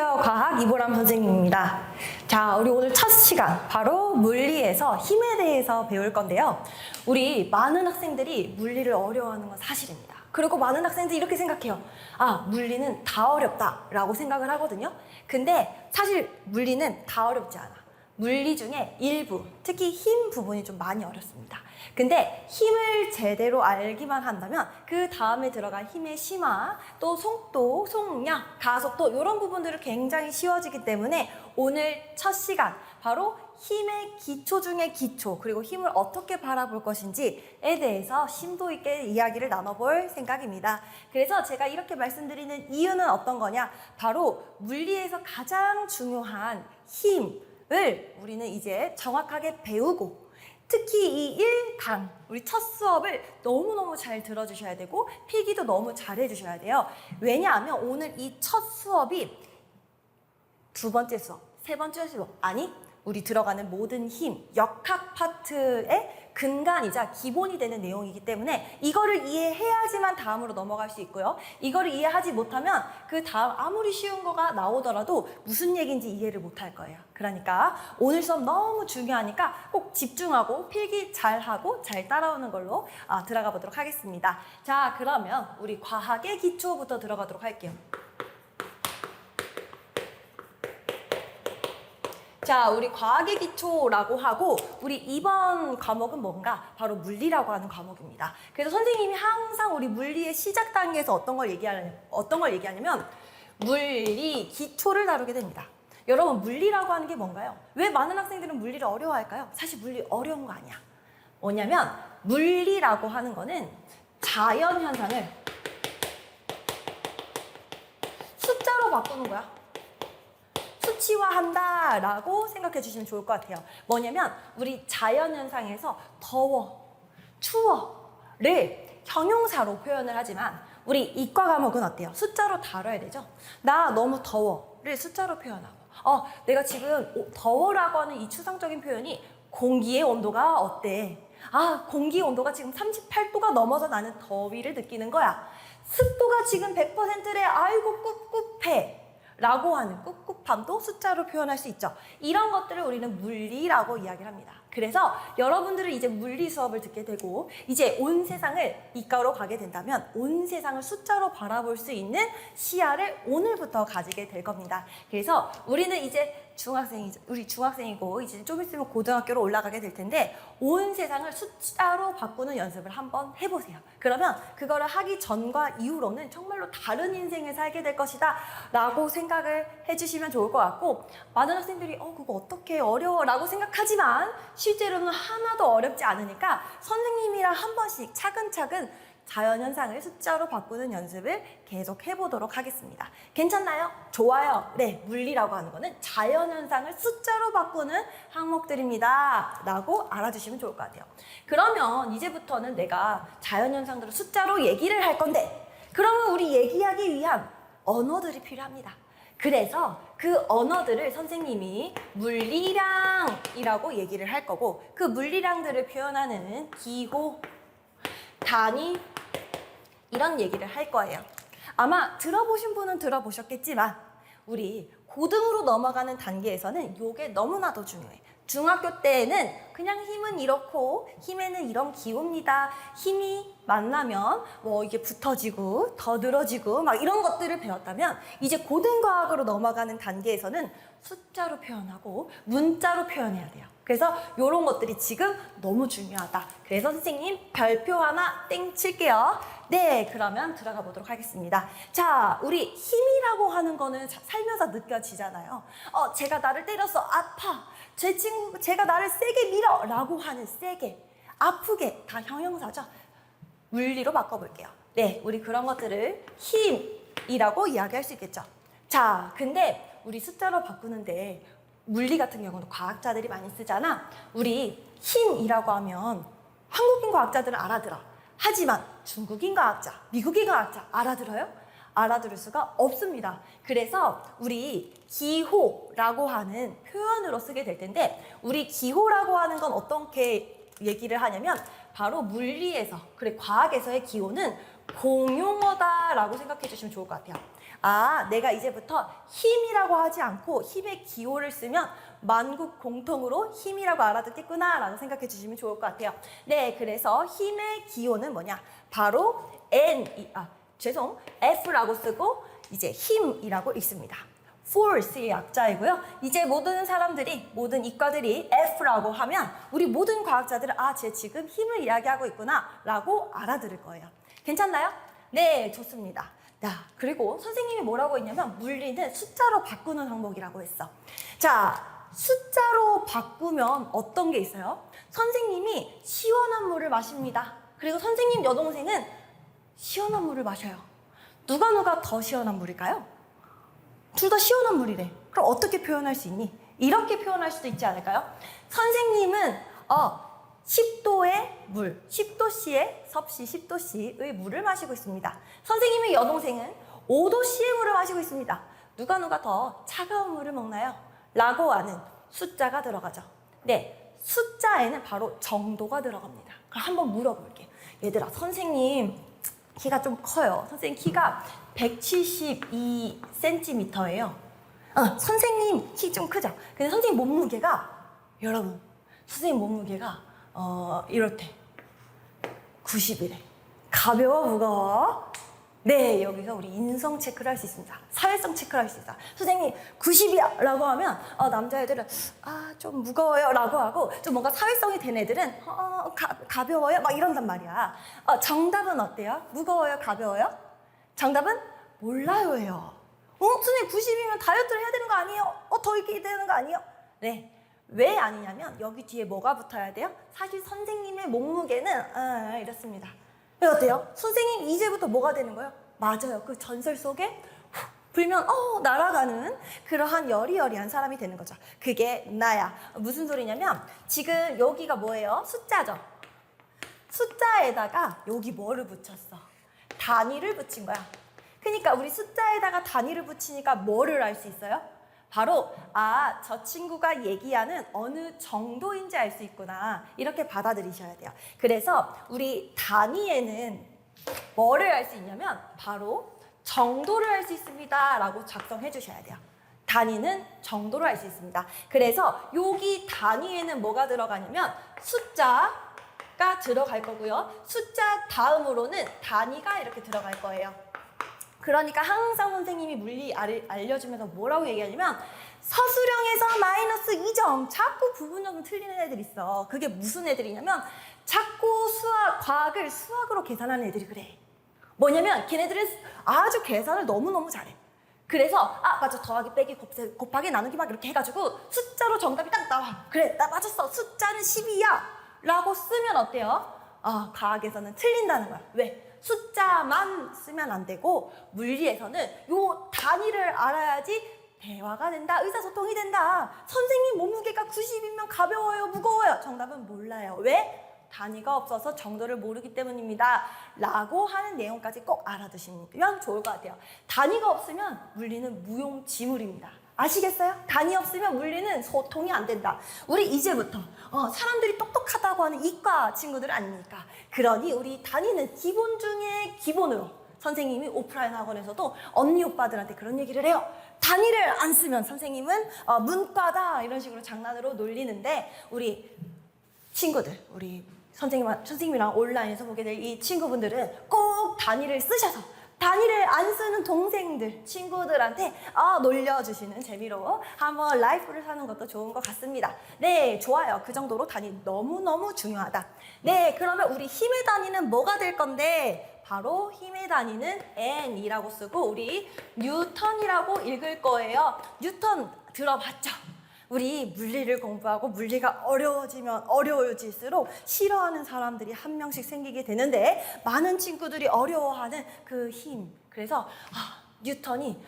안녕하세요. 과학 이보람 선생님입니다. 자, 우리 오늘 첫 시간 바로 물리에서 힘에 대해서 배울 건데요. 우리 많은 학생들이 물리를 어려워하는 건 사실입니다. 그리고 많은 학생들이 이렇게 생각해요. 아, 물리는 다 어렵다라고 생각을 하거든요. 근데 사실 물리는 다 어렵지 않아. 물리 중에 일부, 특히 힘 부분이 좀 많이 어렵습니다. 근데 힘을 제대로 알기만 한다면 그 다음에 들어갈 힘의 심화, 또 속도, 속력, 가속도 이런 부분들은 굉장히 쉬워지기 때문에 오늘 첫 시간 바로 힘의 기초 중의 기초, 그리고 힘을 어떻게 바라볼 것인지에 대해서 심도 있게 이야기를 나눠볼 생각입니다. 그래서 제가 이렇게 말씀드리는 이유는 어떤 거냐? 바로 물리에서 가장 중요한 힘을 우리는 이제 정확하게 배우고, 특히 이 1강, 우리 첫 수업을 너무너무 잘 들어주셔야 되고 필기도 너무 잘 해주셔야 돼요. 왜냐하면 오늘 이 첫 수업이 두 번째 수업, 세 번째 수업, 아니 우리 들어가는 모든 힘, 역학 파트의 근간이자 기본이 되는 내용이기 때문에 이거를 이해해야지만 다음으로 넘어갈 수 있고요. 이거를 이해하지 못하면 그 다음 아무리 쉬운 거가 나오더라도 무슨 얘기인지 이해를 못할 거예요. 그러니까 오늘 수업 너무 중요하니까 꼭 집중하고 필기 잘하고 잘 따라오는 걸로 들어가 보도록 하겠습니다. 자, 그러면 우리 과학의 기초부터 들어가도록 할게요. 자, 우리 과학의 기초라고 하고 우리 이번 과목은 뭔가? 바로 물리라고 하는 과목입니다. 그래서 선생님이 항상 우리 물리의 시작 단계에서 어떤 걸 얘기하냐면 물리 기초를 다루게 됩니다. 여러분, 물리라고 하는 게 뭔가요? 왜 많은 학생들은 물리를 어려워할까요? 사실 물리 어려운 거 아니야. 뭐냐면 물리라고 하는 거는 자연 현상을 숫자로 바꾸는 거야. 수치화한다라고 생각해 주시면 좋을 것 같아요. 뭐냐면 우리 자연현상에서 더워, 추워를 형용사로 표현을 하지만 우리 이과 과목은 어때요? 숫자로 다뤄야 되죠. 나 너무 더워를 숫자로 표현하고, 내가 지금 더워라고 하는 이 추상적인 표현이 공기의 온도가 어때? 아, 공기 온도가 지금 38도가 넘어서 나는 더위를 느끼는 거야. 습도가 지금 100%래. 아이고 꿉꿉해 라고 하는 꿉꿉함도 숫자로 표현할 수 있죠. 이런 것들을 우리는 물리라고 이야기를 합니다. 그래서 여러분들은 이제 물리 수업을 듣게 되고 이제 온 세상을 이과로 가게 된다면 온 세상을 숫자로 바라볼 수 있는 시야를 오늘부터 가지게 될 겁니다. 그래서 우리는 이제 우리 중학생이고 이제 좀 있으면 고등학교로 올라가게 될 텐데 온 세상을 숫자로 바꾸는 연습을 한번 해보세요. 그러면 그거를 하기 전과 이후로는 정말로 다른 인생을 살게 될 것이다 라고 생각을 해주시면 좋을 것 같고, 많은 학생들이 그거 어떻게 어려워 라고 생각하지만 실제로는 하나도 어렵지 않으니까 선생님이랑 한 번씩 차근차근 자연현상을 숫자로 바꾸는 연습을 계속 해보도록 하겠습니다. 괜찮나요? 좋아요. 네, 물리라고 하는 거는 자연현상을 숫자로 바꾸는 항목들입니다 라고 알아주시면 좋을 것 같아요. 그러면 이제부터는 내가 자연현상들을 숫자로 얘기를 할 건데, 그러면 우리 얘기하기 위한 언어들이 필요합니다. 그래서 그 언어들을 선생님이 물리량이라고 얘기를 할 거고, 그 물리량들을 표현하는 기호, 단위 이런 얘기를 할 거예요. 아마 들어보신 분은 들어보셨겠지만 우리 고등으로 넘어가는 단계에서는 이게 너무나도 중요해. 중학교 때에는 그냥 힘은 이렇고 힘에는 이런 기호입니다. 힘이 만나면 뭐 이게 붙어지고 더 늘어지고 막 이런 것들을 배웠다면 이제 고등과학으로 넘어가는 단계에서는 숫자로 표현하고 문자로 표현해야 돼요. 그래서 이런 것들이 지금 너무 중요하다. 그래서 선생님 별표 하나 땡 칠게요. 네, 그러면 들어가 보도록 하겠습니다. 자, 우리 힘이라고 하는 거는 살면서 느껴지잖아요. 제가 나를 때려서 아파. 제가 나를 세게 밀어 라고 하는 세게, 아프게 다 형용사죠. 물리로 바꿔볼게요. 네, 우리 그런 것들을 힘이라고 이야기할 수 있겠죠. 자, 근데 우리 숫자로 바꾸는데 물리 같은 경우는 과학자들이 많이 쓰잖아. 우리 힘이라고 하면 한국인 과학자들은 알아들어. 하지만 중국인 과학자, 미국인 과학자 알아들어요? 알아들을 수가 없습니다. 그래서 우리 기호라고 하는 표현으로 쓰게 될 텐데, 우리 기호라고 하는 건 어떻게 얘기를 하냐면 바로 물리에서, 그래 과학에서의 기호는 공용어다라고 생각해 주시면 좋을 것 같아요. 아, 내가 이제부터 힘이라고 하지 않고 힘의 기호를 쓰면 만국 공통으로 힘이라고 알아듣겠구나 라고 생각해 주시면 좋을 것 같아요. 네, 그래서 힘의 기호는 뭐냐? 바로 F라고 쓰고 이제 힘이라고 읽습니다. force의 약자이고요. 이제 모든 사람들이, 모든 이과들이 F라고 하면 우리 모든 과학자들은 아, 쟤 지금 힘을 이야기하고 있구나 라고 알아들을 거예요. 괜찮나요? 네, 좋습니다. 자, 그리고 선생님이 뭐라고 했냐면 물리는 숫자로 바꾸는 항목이라고 했어. 자, 숫자로 바꾸면 어떤 게 있어요? 선생님이 시원한 물을 마십니다. 그리고 선생님 여동생은 시원한 물을 마셔요. 누가 더 시원한 물일까요? 둘 다 시원한 물이래. 그럼 어떻게 표현할 수 있니? 이렇게 표현할 수도 있지 않을까요? 선생님은 10도의 물, 10도씨의 섭씨 10도씨의 물을 마시고 있습니다. 선생님의 여동생은 5도씨의 물을 마시고 있습니다. 누가 더 차가운 물을 먹나요? 라고 하는 숫자가 들어가죠. 네, 숫자에는 바로 정도가 들어갑니다. 그럼 한번 물어볼게요. 얘들아, 선생님 키가 좀 커요. 선생님 키가 172cm예요. 선생님 키 좀 크죠? 근데 선생님 몸무게가, 여러분, 선생님 몸무게가 이렇대. 90이래. 가벼워, 무거워? 네, 여기서 우리 인성 체크를 할 수 있습니다. 사회성 체크를 할 수 있다. 선생님 90이야 라고 하면 남자애들은 좀 무거워요 라고 하고, 좀 뭔가 사회성이 된 애들은 가벼워요 막 이런단 말이야. 정답은 어때요? 무거워요, 가벼워요? 정답은 몰라요예요. 선생님 90이면 다이어트를 해야 되는 거 아니에요? 더 있게 되는 거 아니에요? 네. 왜 아니냐면 여기 뒤에 뭐가 붙어야 돼요? 사실 선생님의 몸무게는 이렇습니다. 왜 어때요? 선생님 이제부터 뭐가 되는 거예요? 맞아요. 그 전설 속에 불면 날아가는 그러한 여리여리한 사람이 되는 거죠. 그게 나야. 무슨 소리냐면 지금 여기가 뭐예요? 숫자죠. 숫자에다가 여기 뭐를 붙였어? 단위를 붙인 거야. 그러니까 우리 숫자에다가 단위를 붙이니까 뭐를 알 수 있어요? 바로 저 친구가 얘기하는 어느 정도인지 알 수 있구나. 이렇게 받아들이셔야 돼요. 그래서 우리 단위에는 뭐를 알 수 있냐면 바로 정도를 알 수 있습니다 라고 작성해 주셔야 돼요. 단위는 정도를 알 수 있습니다. 그래서 여기 단위에는 뭐가 들어가냐면 숫자가 들어갈 거고요. 숫자 다음으로는 단위가 이렇게 들어갈 거예요. 그러니까 항상 선생님이 물리 알려주면서 뭐라고 얘기하냐면 서술형에서 마이너스 2점, 자꾸 부분적으로 틀리는 애들 있어. 그게 무슨 애들이냐면 자꾸 과학을 수학으로 계산하는 애들이 그래. 뭐냐면 걔네들은 아주 계산을 너무너무 잘해. 그래서 맞아, 더하기 빼기 곱하기 나누기 막 이렇게 해가지고 숫자로 정답이 딱 나와. 그래, 나 맞았어, 숫자는 10이야 라고 쓰면 어때요? 과학에서는 틀린다는 거야. 왜? 숫자만 쓰면 안 되고 물리에서는 요 단위를 알아야지 대화가 된다, 의사소통이 된다. 선생님 몸무게가 90이면 가벼워요, 무거워요? 정답은 몰라요. 왜? 단위가 없어서 정도를 모르기 때문입니다 라고 하는 내용까지 꼭 알아두시면 좋을 것 같아요. 단위가 없으면 물리는 무용지물입니다. 아시겠어요? 단위 없으면 물리는 소통이 안 된다. 우리 이제부터 사람들이 똑똑하다고 하는 이과 친구들 아닙니까? 그러니 우리 단위는 기본 중에 기본으로, 선생님이 오프라인 학원에서도 언니 오빠들한테 그런 얘기를 해요. 단위를 안 쓰면 선생님은 문과다 이런 식으로 장난으로 놀리는데, 우리 친구들, 우리 선생님이랑 온라인에서 보게 될 이 친구분들은 꼭 단위를 쓰셔서 단위를 안 쓰는 동생들, 친구들한테 놀려주시는 재미로 한번 라이프를 사는 것도 좋은 것 같습니다. 네, 좋아요. 그 정도로 단위 너무너무 중요하다. 네, 그러면 우리 힘의 단위는 뭐가 될 건데, 바로 힘의 단위는 N이라고 쓰고 우리 뉴턴이라고 읽을 거예요. 뉴턴 들어봤죠? 우리 물리를 공부하고 물리가 어려워지면 어려워질수록 싫어하는 사람들이 한 명씩 생기게 되는데, 많은 친구들이 어려워하는 그 힘. 그래서 뉴턴이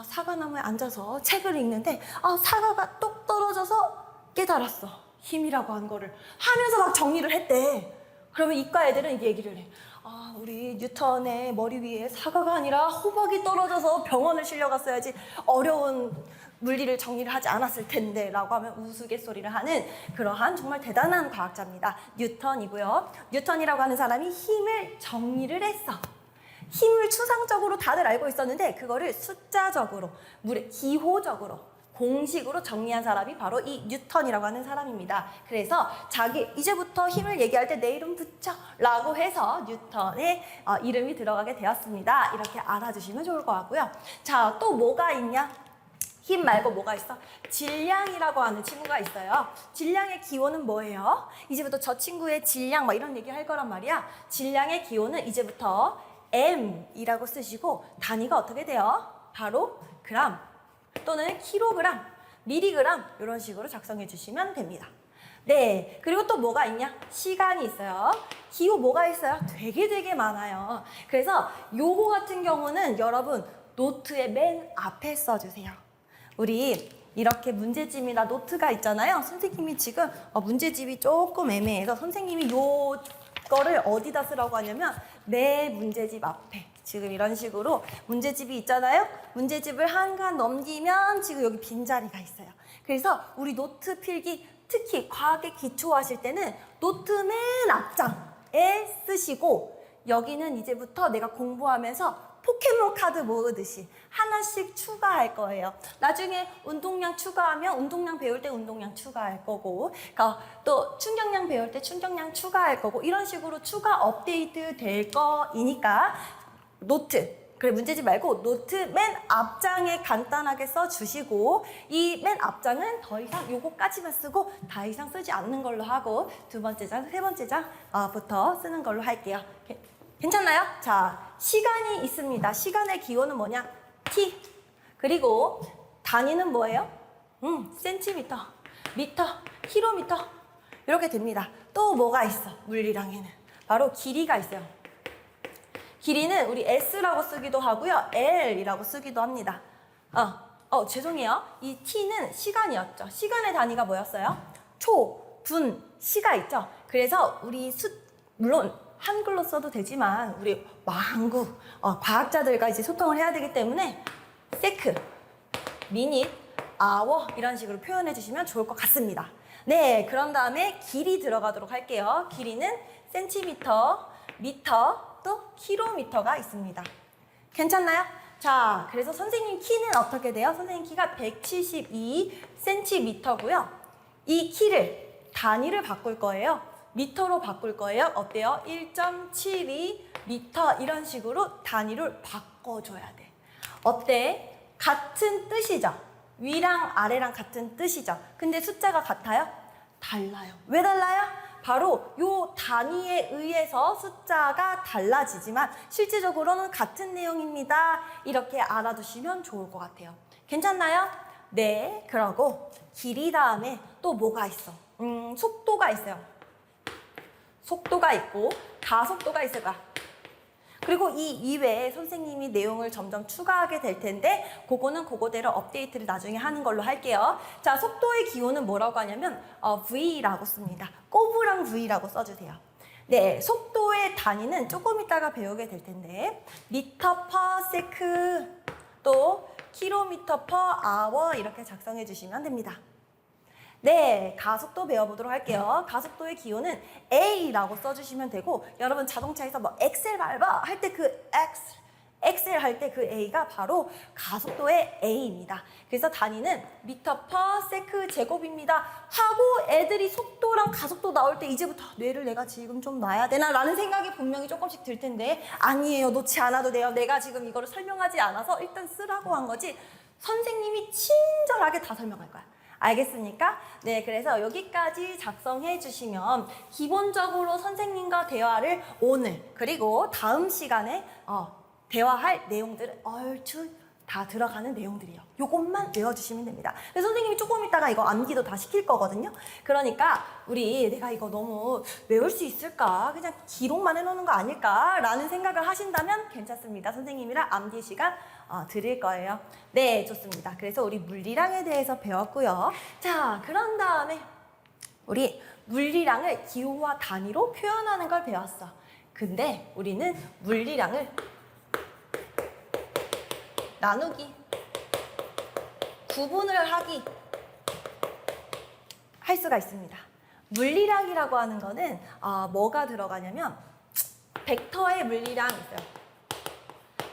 사과나무에 앉아서 책을 읽는데 사과가 똑 떨어져서 깨달았어. 힘이라고 하는 거를 하면서 막 정리를 했대. 그러면 이과 애들은 이게 얘기를 해. 우리 뉴턴의 머리 위에 사과가 아니라 호박이 떨어져서 병원을 실려갔어야지 어려운 물리를 정리를 하지 않았을 텐데 라고 하면 우스갯소리를 하는 그러한 정말 대단한 과학자입니다. 뉴턴이고요. 뉴턴이라고 하는 사람이 힘을 정리를 했어. 힘을 추상적으로 다들 알고 있었는데 그거를 숫자적으로, 기호적으로, 공식으로 정리한 사람이 바로 이 뉴턴이라고 하는 사람입니다. 그래서 이제부터 힘을 얘기할 때 내 이름 붙여 라고 해서 뉴턴의 이름이 들어가게 되었습니다. 이렇게 알아주시면 좋을 것 같고요. 자, 또 뭐가 있냐? 힘 말고 뭐가 있어? 질량이라고 하는 친구가 있어요. 질량의 기호는 뭐예요? 이제부터 저 친구의 질량 막 이런 얘기 할 거란 말이야. 질량의 기호는 이제부터 M이라고 쓰시고 단위가 어떻게 돼요? 바로 그람 또는 킬로그램, 미리그램 이런 식으로 작성해 주시면 됩니다. 네, 그리고 또 뭐가 있냐? 시간이 있어요. 기호 뭐가 있어요? 되게 많아요. 그래서 요거 같은 경우는 여러분 노트의 맨 앞에 써주세요. 우리 이렇게 문제집이나 노트가 있잖아요. 선생님이 지금 문제집이 조금 애매해서 선생님이 요거를 어디다 쓰라고 하냐면 내 문제집 앞에 지금 이런 식으로 문제집이 있잖아요. 문제집을 한 칸 넘기면 지금 여기 빈자리가 있어요. 그래서 우리 노트 필기 특히 과학에 기초하실 때는 노트 맨 앞장에 쓰시고 여기는 이제부터 내가 공부하면서 포켓몬 카드 모으듯이 하나씩 추가할 거예요. 나중에 운동량 추가하면 운동량 배울 때 운동량 추가할 거고 또 충격량 배울 때 충격량 추가할 거고 이런 식으로 추가 업데이트 될 거이니까 노트, 그래 문제집 말고 노트 맨 앞장에 간단하게 써주시고 이 맨 앞장은 더 이상 요거까지만 쓰고 더 이상 쓰지 않는 걸로 하고 두 번째 장, 세 번째 장부터 쓰는 걸로 할게요. 괜찮나요? 자, 시간이 있습니다. 시간의 기호는 뭐냐? T. 그리고 단위는 뭐예요? 센티미터, 미터, 킬로미터 이렇게 됩니다. 또 뭐가 있어? 물리량에는 바로 길이가 있어요. 길이는 우리 S라고 쓰기도 하고요. L이라고 쓰기도 합니다. 죄송해요. 이 T는 시간이었죠. 시간의 단위가 뭐였어요? 초, 분, 시가 있죠. 그래서 우리 물론 한글로 써도 되지만 우리 한국 과학자들과 이제 소통을 해야 되기 때문에 세크, 미닛, 아워 이런 식으로 표현해 주시면 좋을 것 같습니다. 네, 그런 다음에 길이 들어가도록 할게요. 길이는 센티미터, 미터, 또 킬로미터가 있습니다. 괜찮나요? 자, 그래서 선생님 키는 어떻게 돼요? 선생님 키가 172cm고요. 이 키를 단위를 바꿀 거예요. 미터로 바꿀 거예요. 어때요? 1.72 미터 이런 식으로 단위를 바꿔줘야 돼. 어때? 같은 뜻이죠? 위랑 아래랑 같은 뜻이죠? 근데 숫자가 같아요? 달라요. 왜 달라요? 바로 요 단위에 의해서 숫자가 달라지지만 실질적으로는 같은 내용입니다. 이렇게 알아두시면 좋을 것 같아요. 괜찮나요? 네, 그러고 길이 다음에 또 뭐가 있어? 속도가 있어요. 속도가 있고 가속도가 있을까? 그리고 이 이외에 선생님이 내용을 점점 추가하게 될 텐데 그거는 그거대로 업데이트를 나중에 하는 걸로 할게요. 자, 속도의 기호는 뭐라고 하냐면 V라고 씁니다. 꼬부랑 V라고 써주세요. 네, 속도의 단위는 조금 이따가 배우게 될 텐데 미터 퍼 세크 또 킬로미터 퍼 아워 이렇게 작성해 주시면 됩니다. 네, 가속도 배워보도록 할게요. 가속도의 기호는 A라고 써주시면 되고 여러분 자동차에서 뭐 엑셀 밟아 할 때 그 엑셀 할 때 그 A가 바로 가속도의 A입니다. 그래서 단위는 미터 퍼 세크 제곱입니다. 하고 애들이 속도랑 가속도 나올 때 이제부터 뇌를 내가 지금 좀 놔야 되나 라는 생각이 분명히 조금씩 들 텐데 아니에요. 놓지 않아도 돼요. 내가 지금 이거를 설명하지 않아서 일단 쓰라고 한 거지 선생님이 친절하게 다 설명할 거야. 알겠습니까? 네, 그래서 여기까지 작성해 주시면 기본적으로 선생님과 대화를 오늘 그리고 다음 시간에 대화할 내용들은 얼추 다 들어가는 내용들이에요. 요것만 외워주시면 됩니다. 그래서 선생님이 조금 있다가 이거 암기도 다 시킬 거거든요. 그러니까 내가 이거 너무 외울 수 있을까? 그냥 기록만 해놓는 거 아닐까? 라는 생각을 하신다면 괜찮습니다. 선생님이랑 암기 시간 드릴 거예요. 네, 좋습니다. 그래서 우리 물리량에 대해서 배웠고요. 자, 그런 다음에 우리 물리량을 기호와 단위로 표현하는 걸 배웠어. 근데 우리는 물리량을 나누기, 구분을 하기 할 수가 있습니다. 물리량이라고 하는 거는 뭐가 들어가냐면 벡터의 물리량 있어요.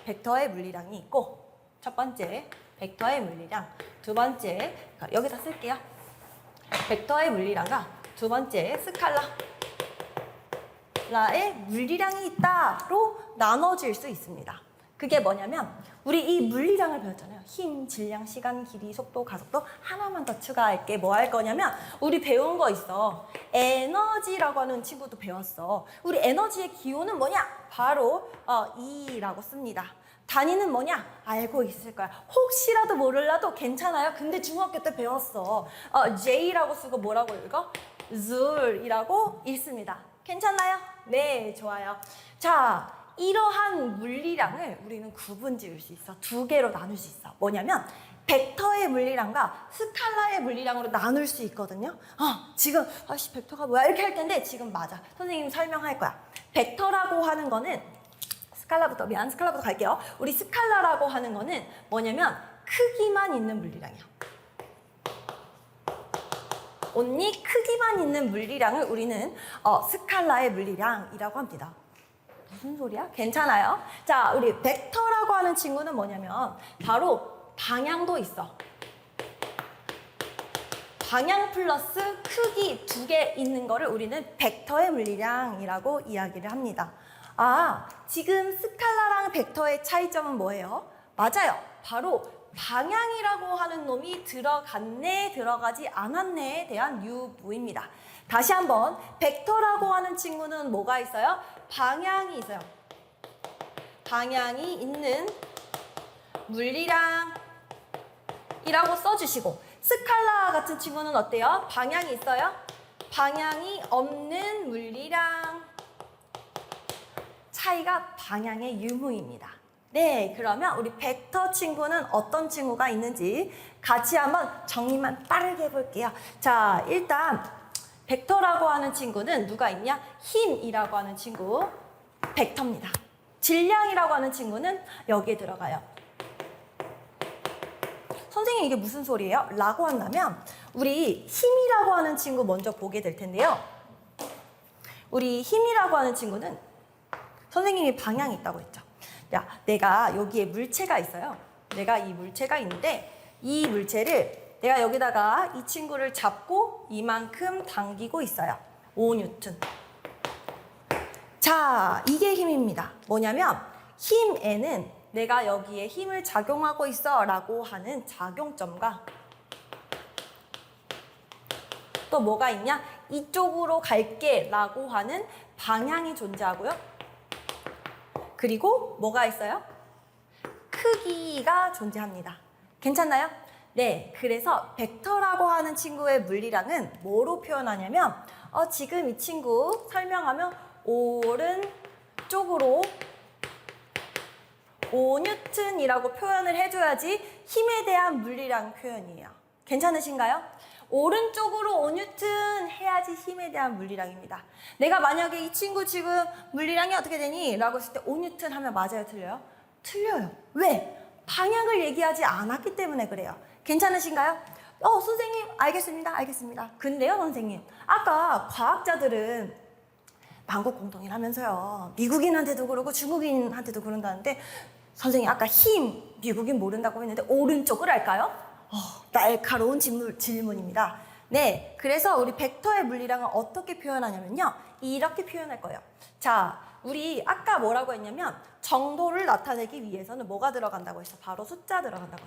벡터의 물리량이 있고, 첫 번째 벡터의 물리량, 두 번째 여기다 쓸게요. 벡터의 물리량과 두 번째 스칼라의 물리량이 있다로 나눠질 수 있습니다. 그게 뭐냐면 우리 이 물리량을 배웠잖아요. 힘, 질량, 시간, 길이, 속도, 가속도. 하나만 더 추가할게. 뭐 할 거냐면 우리 배운 거 있어. 에너지라고 하는 친구도 배웠어. 우리 에너지의 기호는 뭐냐? 바로 E라고 씁니다. 단위는 뭐냐? 알고 있을 거야. 혹시라도 몰라도 괜찮아요. 근데 중학교 때 배웠어. J라고 쓰고 뭐라고 읽어? Joule이라고 읽습니다. 괜찮나요? 네, 좋아요. 자, 이러한 물리량을 우리는 구분 지을 수 있어. 두 개로 나눌 수 있어. 뭐냐면 벡터의 물리량과 스칼라의 물리량으로 나눌 수 있거든요. 지금 아씨 벡터가 뭐야? 이렇게 할 텐데 지금 맞아. 선생님 설명할 거야. 벡터라고 하는 거는 스칼라부터 갈게요. 우리 스칼라라고 하는 거는 뭐냐면 크기만 있는 물리량이야. 온리 크기만 있는 물리량을 우리는 스칼라의 물리량이라고 합니다. 무슨 소리야? 괜찮아요? 자, 우리 벡터라고 하는 친구는 뭐냐면 바로 방향도 있어. 방향 플러스 크기 두 개 있는 거를 우리는 벡터의 물리량이라고 이야기를 합니다. 지금 스칼라랑 벡터의 차이점은 뭐예요? 맞아요. 바로 방향이라고 하는 놈이 들어갔네, 들어가지 않았네에 대한 유무입니다. 다시 한번 벡터라고 하는 친구는 뭐가 있어요? 방향이 있어요. 방향이 있는 물리량이라고 써주시고, 스칼라 같은 친구는 어때요? 방향이 있어요? 방향이 없는 물리량. 차이가 방향의 유무입니다. 네, 그러면 우리 벡터 친구는 어떤 친구가 있는지 같이 한번 정리만 빠르게 해볼게요. 자, 일단 벡터라고 하는 친구는 누가 있냐? 힘이라고 하는 친구, 벡터입니다. 질량이라고 하는 친구는 여기에 들어가요. 선생님 이게 무슨 소리예요? 라고 한다면 우리 힘이라고 하는 친구 먼저 보게 될 텐데요. 우리 힘이라고 하는 친구는 선생님이 방향이 있다고 했죠. 야, 내가 여기에 물체가 있어요. 내가 이 물체가 있는데 이 물체를 내가 여기다가 이 친구를 잡고 이만큼 당기고 있어요. 5N. 자, 이게 힘입니다. 뭐냐면 힘에는 내가 여기에 힘을 작용하고 있어 라고 하는 작용점과 또 뭐가 있냐? 이쪽으로 갈게 라고 하는 방향이 존재하고요. 그리고 뭐가 있어요? 크기가 존재합니다. 괜찮나요? 네, 그래서 벡터라고 하는 친구의 물리량은 뭐로 표현하냐면 지금 이 친구 설명하면 오른쪽으로 5N이라고 표현을 해줘야지 힘에 대한 물리량 표현이에요. 괜찮으신가요? 오른쪽으로 5N 해야지 힘에 대한 물리량입니다. 내가 만약에 이 친구 지금 물리량이 어떻게 되니? 라고 했을 때 5N 하면 맞아요? 틀려요? 틀려요. 왜? 방향을 얘기하지 않았기 때문에 그래요. 괜찮으신가요? 선생님 알겠습니다. 근데요 선생님, 아까 과학자들은 만국 공통이라면서요. 미국인한테도 그러고 중국인한테도 그런다는데 선생님 아까 힘 미국인 모른다고 했는데 오른쪽을 알까요? 날카로운 질문입니다. 네, 그래서 우리 벡터의 물리량을 어떻게 표현하냐면요. 이렇게 표현할 거예요. 자, 우리 아까 뭐라고 했냐면 정도를 나타내기 위해서는 뭐가 들어간다고 했어? 바로 숫자 들어간다고.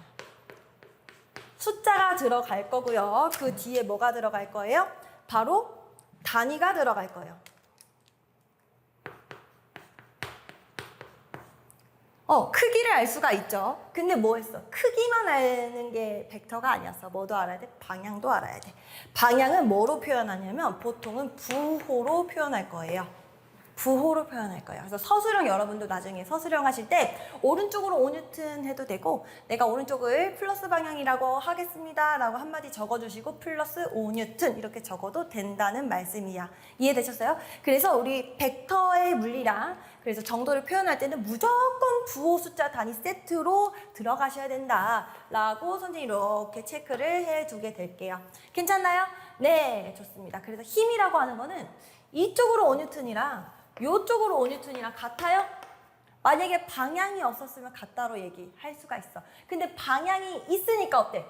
숫자가 들어갈 거고요. 그 뒤에 뭐가 들어갈 거예요? 바로 단위가 들어갈 거예요. 크기를 알 수가 있죠. 근데 뭐 했어? 크기만 아는 게 벡터가 아니었어. 뭐도 알아야 돼? 방향도 알아야 돼. 방향은 뭐로 표현하냐면 보통은 부호로 표현할 거예요. 부호로 표현할 거예요. 그래서 서술형 여러분도 나중에 서술형 하실 때 오른쪽으로 5N 해도 되고 내가 오른쪽을 플러스 방향이라고 하겠습니다 라고 한마디 적어주시고 플러스 5N 이렇게 적어도 된다는 말씀이야. 이해되셨어요? 그래서 우리 벡터의 물리량, 그래서 정도를 표현할 때는 무조건 부호 숫자 단위 세트로 들어가셔야 된다 라고 선생님이 이렇게 체크를 해두게 될게요. 괜찮나요? 네, 좋습니다. 그래서 힘이라고 하는 거는 이쪽으로 5N이랑 이쪽으로 5N이랑 같아요? 만약에 방향이 없었으면 같다로 얘기할 수가 있어. 근데 방향이 있으니까 어때?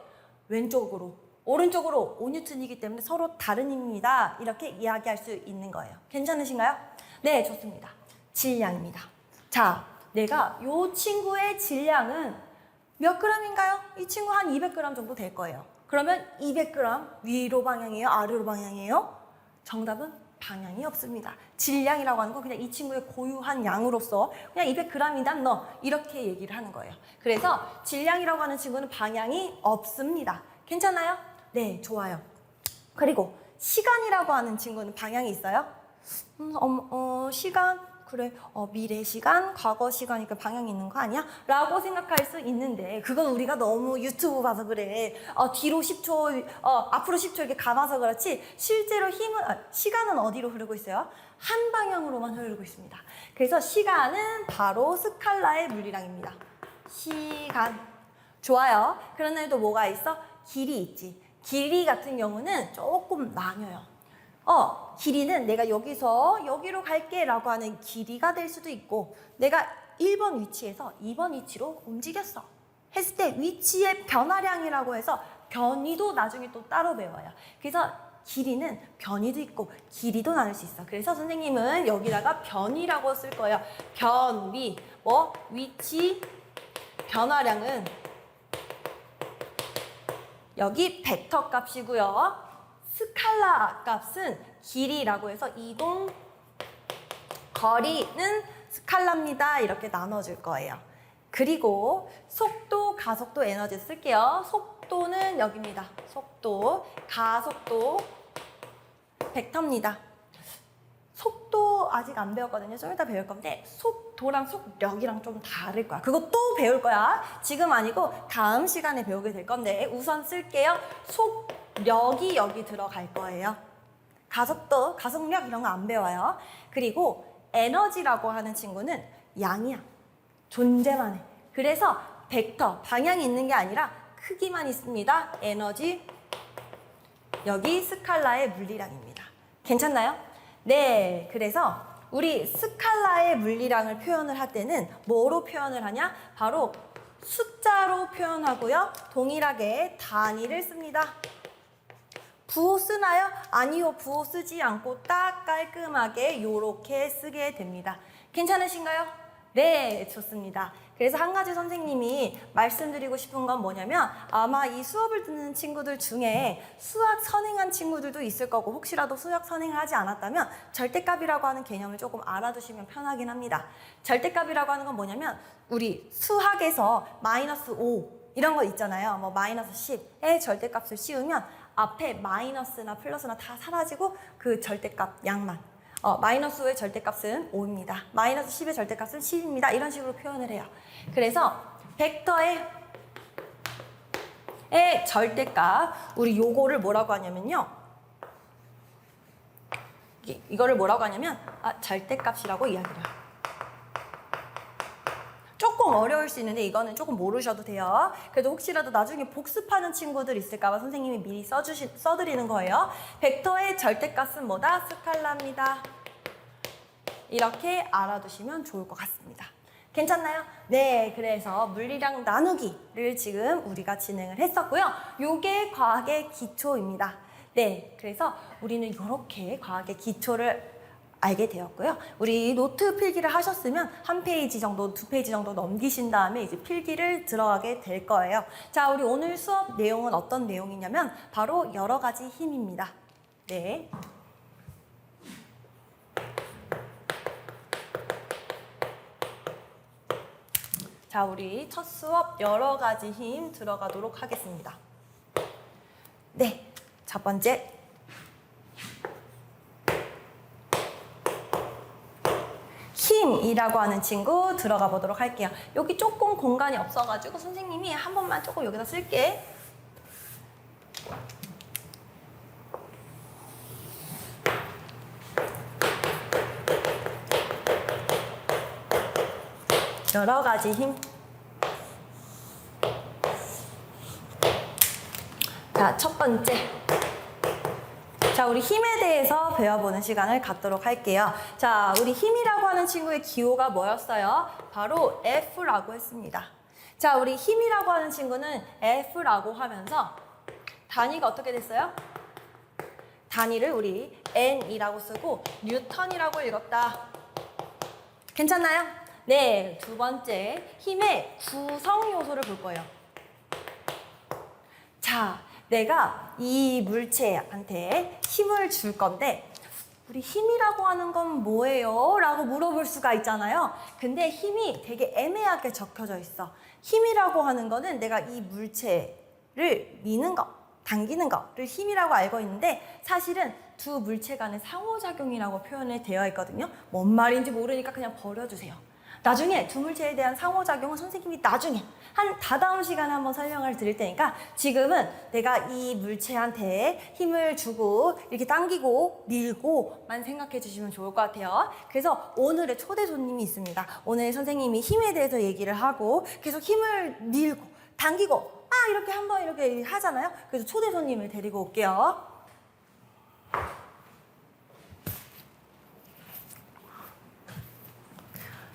왼쪽으로, 오른쪽으로 5N이기 때문에 서로 다른 힘입니다. 이렇게 이야기할 수 있는 거예요. 괜찮으신가요? 네, 좋습니다. 질량입니다. 자, 내가 이 친구의 질량은 몇 g인가요? 이 친구 한 200g 정도 될 거예요. 그러면 200g 위로 방향이에요? 아래로 방향이에요? 정답은 방향이 없습니다. 질량이라고 하는 건 그냥 이 친구의 고유한 양으로서 그냥 200g이다 너 이렇게 얘기를 하는 거예요. 그래서 질량이라고 하는 친구는 방향이 없습니다. 괜찮아요? 네, 좋아요. 그리고 시간이라고 하는 친구는 방향이 있어요? 시간? 그래, 미래 시간, 과거 시간이니까 방향이 있는 거 아니야? 라고 생각할 수 있는데 그건 우리가 너무 유튜브 봐서 그래. 뒤로 10초, 앞으로 10초 이렇게 감아서 그렇지 실제로 시간은 어디로 흐르고 있어요? 한 방향으로만 흐르고 있습니다. 그래서 시간은 바로 스칼라의 물리량입니다. 시간. 좋아요. 그런데 또 뭐가 있어? 길이 있지. 길이 같은 경우는 조금 나뉘어요. 길이는 내가 여기서 여기로 갈게 라고 하는 길이가 될 수도 있고 내가 1번 위치에서 2번 위치로 움직였어 했을 때 위치의 변화량이라고 해서 변위도 나중에 또 따로 배워요. 그래서 길이는 변위도 있고 길이도 나눌 수 있어. 그래서 선생님은 여기다가 변위라고 쓸 거예요. 변위, 위치, 변화량은 여기 벡터 값이고요. 스칼라 값은 길이라고 해서 이동 거리는 스칼라입니다. 이렇게 나눠줄 거예요. 그리고 속도, 가속도 에너지 쓸게요. 속도는 여기입니다. 속도, 가속도 벡터입니다. 속도 아직 안 배웠거든요. 좀 이따 배울 건데 속도랑 속력이랑 좀 다를 거야. 그거 또 배울 거야. 지금 아니고 다음 시간에 배우게 될 건데 우선 쓸게요. 속력이 여기 들어갈 거예요. 가속도, 가속력 이런 거 안 배워요. 그리고 에너지라고 하는 친구는 양이야. 존재만 해. 그래서 벡터, 방향이 있는 게 아니라 크기만 있습니다. 에너지, 여기 스칼라의 물리량입니다. 괜찮나요? 네, 그래서 우리 스칼라의 물리량을 표현을 할 때는 뭐로 표현을 하냐? 바로 숫자로 표현하고요. 동일하게 단위를 씁니다. 부호 쓰나요? 아니요, 부호 쓰지 않고 딱 깔끔하게 이렇게 쓰게 됩니다. 괜찮으신가요? 네, 좋습니다. 그래서 한 가지 선생님이 말씀드리고 싶은 건 뭐냐면 아마 이 수업을 듣는 친구들 중에 수학 선행한 친구들도 있을 거고 혹시라도 수학 선행을 하지 않았다면 절대값이라고 하는 개념을 조금 알아두시면 편하긴 합니다. 절대값이라고 하는 건 뭐냐면 우리 수학에서 마이너스 5 이런 거 있잖아요. 뭐 마이너스 10의 절대값을 씌우면 앞에 마이너스나 플러스나 다 사라지고 그 절대값 양만 마이너스 5의 절대값은 5입니다. 마이너스 10의 절대값은 10입니다. 이런 식으로 표현을 해요. 그래서 벡터의 절대값 우리 요거를 뭐라고 하냐면요. 이거를 뭐라고 하냐면 절대값이라고 이야기를 해요. 조금 어려울 수 있는데 이거는 조금 모르셔도 돼요. 그래도 혹시라도 나중에 복습하는 친구들 있을까 봐 선생님이 미리 써드리는 거예요. 벡터의 절대값은 뭐다? 스칼라입니다. 이렇게 알아두시면 좋을 것 같습니다. 괜찮나요? 네, 그래서 물리량 나누기를 지금 우리가 진행을 했었고요. 요게 과학의 기초입니다. 네, 그래서 우리는 이렇게 과학의 기초를 알게 되었고요. 우리 노트 필기를 하셨으면 한 페이지 정도, 두 페이지 정도 넘기신 다음에 이제 필기를 들어가게 될 거예요. 자, 우리 오늘 수업 내용은 어떤 내용이냐면 바로 여러 가지 힘입니다. 네. 자, 우리 첫 수업 여러 가지 힘 들어가도록 하겠습니다. 네, 첫 번째. 힘이라고 하는 친구 들어가 보도록 할게요. 여기 조금 공간이 없어가지고 선생님이 한 번만 조금 여기다 쓸게. 여러 가지 힘. 자, 첫 번째 자, 우리 힘에 대해서 배워보는 시간을 갖도록 할게요. 자, 우리 힘이라고 하는 친구의 기호가 뭐였어요? 바로 F라고 했습니다. 자, 우리 힘이라고 하는 친구는 F라고 하면서 단위가 어떻게 됐어요? 단위를 우리 N이라고 쓰고 뉴턴이라고 읽었다. 괜찮나요? 네, 두 번째 힘의 구성 요소를 볼 거예요. 자, 내가 이 물체한테 힘을 줄 건데 우리 힘이라고 하는 건 뭐예요? 라고 물어볼 수가 있잖아요. 근데 힘이 되게 애매하게 적혀져 있어. 힘이라고 하는 거는 내가 이 물체를 미는 거, 당기는 거를 힘이라고 알고 있는데 사실은 두 물체 간의 상호작용이라고 표현이 되어 있거든요. 뭔 말인지 모르니까 그냥 버려주세요. 나중에 두 물체에 대한 상호작용은 선생님이 나중에 한 다다음 시간에 한번 설명을 드릴 테니까 지금은 내가 이 물체한테 힘을 주고 이렇게 당기고 밀고만 생각해 주시면 좋을 것 같아요. 그래서 오늘의 초대 손님이 있습니다. 오늘 선생님이 힘에 대해서 얘기를 하고 계속 힘을 밀고 당기고 이렇게 한번 이렇게 하잖아요. 그래서 초대 손님을 데리고 올게요.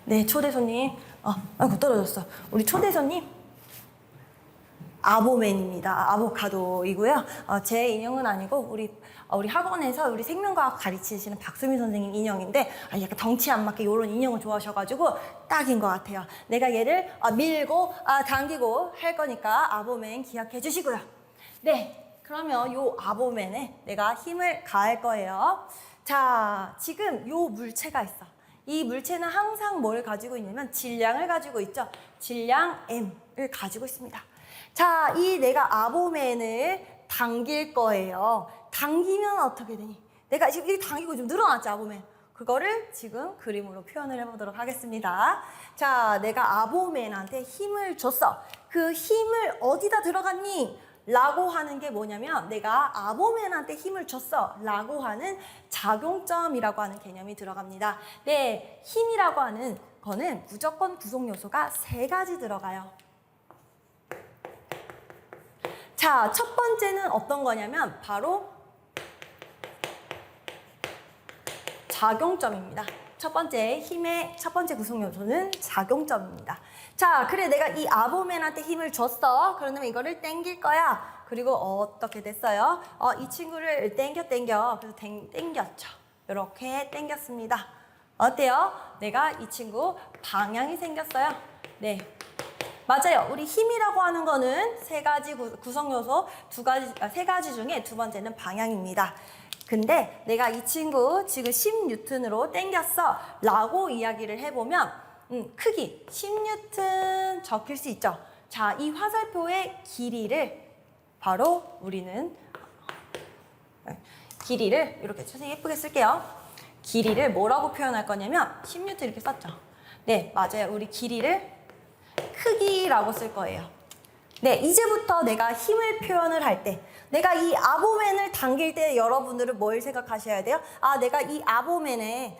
네, 초대 손님. 아이고, 떨어졌어. 우리 초대 손님. 아보맨입니다. 아보카도이고요. 제 인형은 아니고 우리 학원에서 우리 생명과학 가르치시는 박수민 선생님 인형인데 약간 덩치 안 맞게 이런 인형을 좋아하셔가지고 딱인 것 같아요. 내가 얘를 밀고 당기고 할 거니까 아보맨 기억해 주시고요. 네, 그러면 요 아보맨에 내가 힘을 가할 거예요. 자, 지금 요 물체가 있어. 이 물체는 항상 뭘 가지고 있냐면 질량을 가지고 있죠. 질량 M을 가지고 있습니다. 자, 이 내가 아보맨을 당길 거예요. 당기면 어떻게 되니? 내가 지금 이렇게 당기고 좀 늘어났지, 아보맨. 그거를 지금 그림으로 표현을 해보도록 하겠습니다. 자, 내가 아보맨한테 힘을 줬어. 그 힘을 어디다 들어갔니? 라고 하는 게 뭐냐면 내가 아보맨한테 힘을 줬어 라고 하는 작용점이라고 하는 개념이 들어갑니다. 네, 힘이라고 하는 거는 무조건 구성 요소가 3가지 들어가요. 자, 첫 번째는 어떤 거냐면 바로 작용점입니다. 첫 번째 힘의 첫 번째 구성 요소는 작용점입니다. 자, 그래 내가 이 아보맨한테 힘을 줬어. 그러면 이거를 당길 거야. 그리고 어떻게 됐어요? 이 친구를 당겨. 그래서 당겼죠. 이렇게 당겼습니다. 어때요? 내가 이 친구 방향이 생겼어요. 네. 맞아요. 우리 힘이라고 하는 거는 3가지 구성 요소, 3가지 중에 두 번째는 방향입니다. 근데 내가 이 친구 지금 10N으로 당겼어 라고 이야기를 해보면 크기 10N 적힐 수 있죠. 자, 이 화살표의 길이를 바로 우리는 길이를 이렇게 선생님 예쁘게 쓸게요. 길이를 뭐라고 표현할 거냐면 10N 이렇게 썼죠. 네, 맞아요. 우리 길이를 크기라고 쓸 거예요. 네, 이제부터 내가 힘을 표현을 할 때 내가 이 아보맨을 당길 때 여러분들은 뭘 생각하셔야 돼요? 내가 이 아보맨에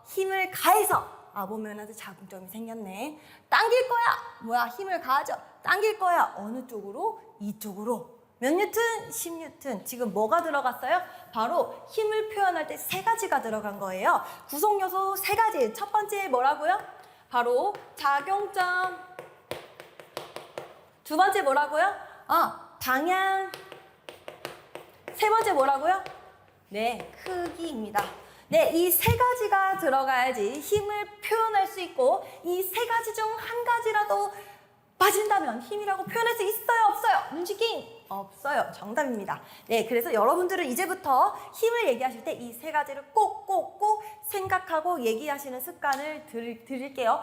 힘을 가해서 아보맨한테 작용점이 생겼네. 당길 거야. 뭐야? 힘을 가하죠. 당길 거야. 어느 쪽으로? 이쪽으로. 몇 뉴튼? 10뉴튼. 지금 뭐가 들어갔어요? 바로 힘을 표현할 때 3가지가 들어간 거예요. 구성 요소 3가지. 첫 번째 뭐라고요? 바로 작용점. 두 번째 뭐라고요? 방향. 세 번째 뭐라고요? 네, 크기입니다. 네, 이 3가지가 들어가야지 힘을 표현할 수 있고 이 3가지 중 한 가지라도 빠진다면 힘이라고 표현할 수 있어요? 없어요? 움직임? 없어요. 정답입니다. 네, 그래서 여러분들은 이제부터 힘을 얘기하실 때 이 3가지를 꼭 생각하고 얘기하시는 습관을 드릴게요.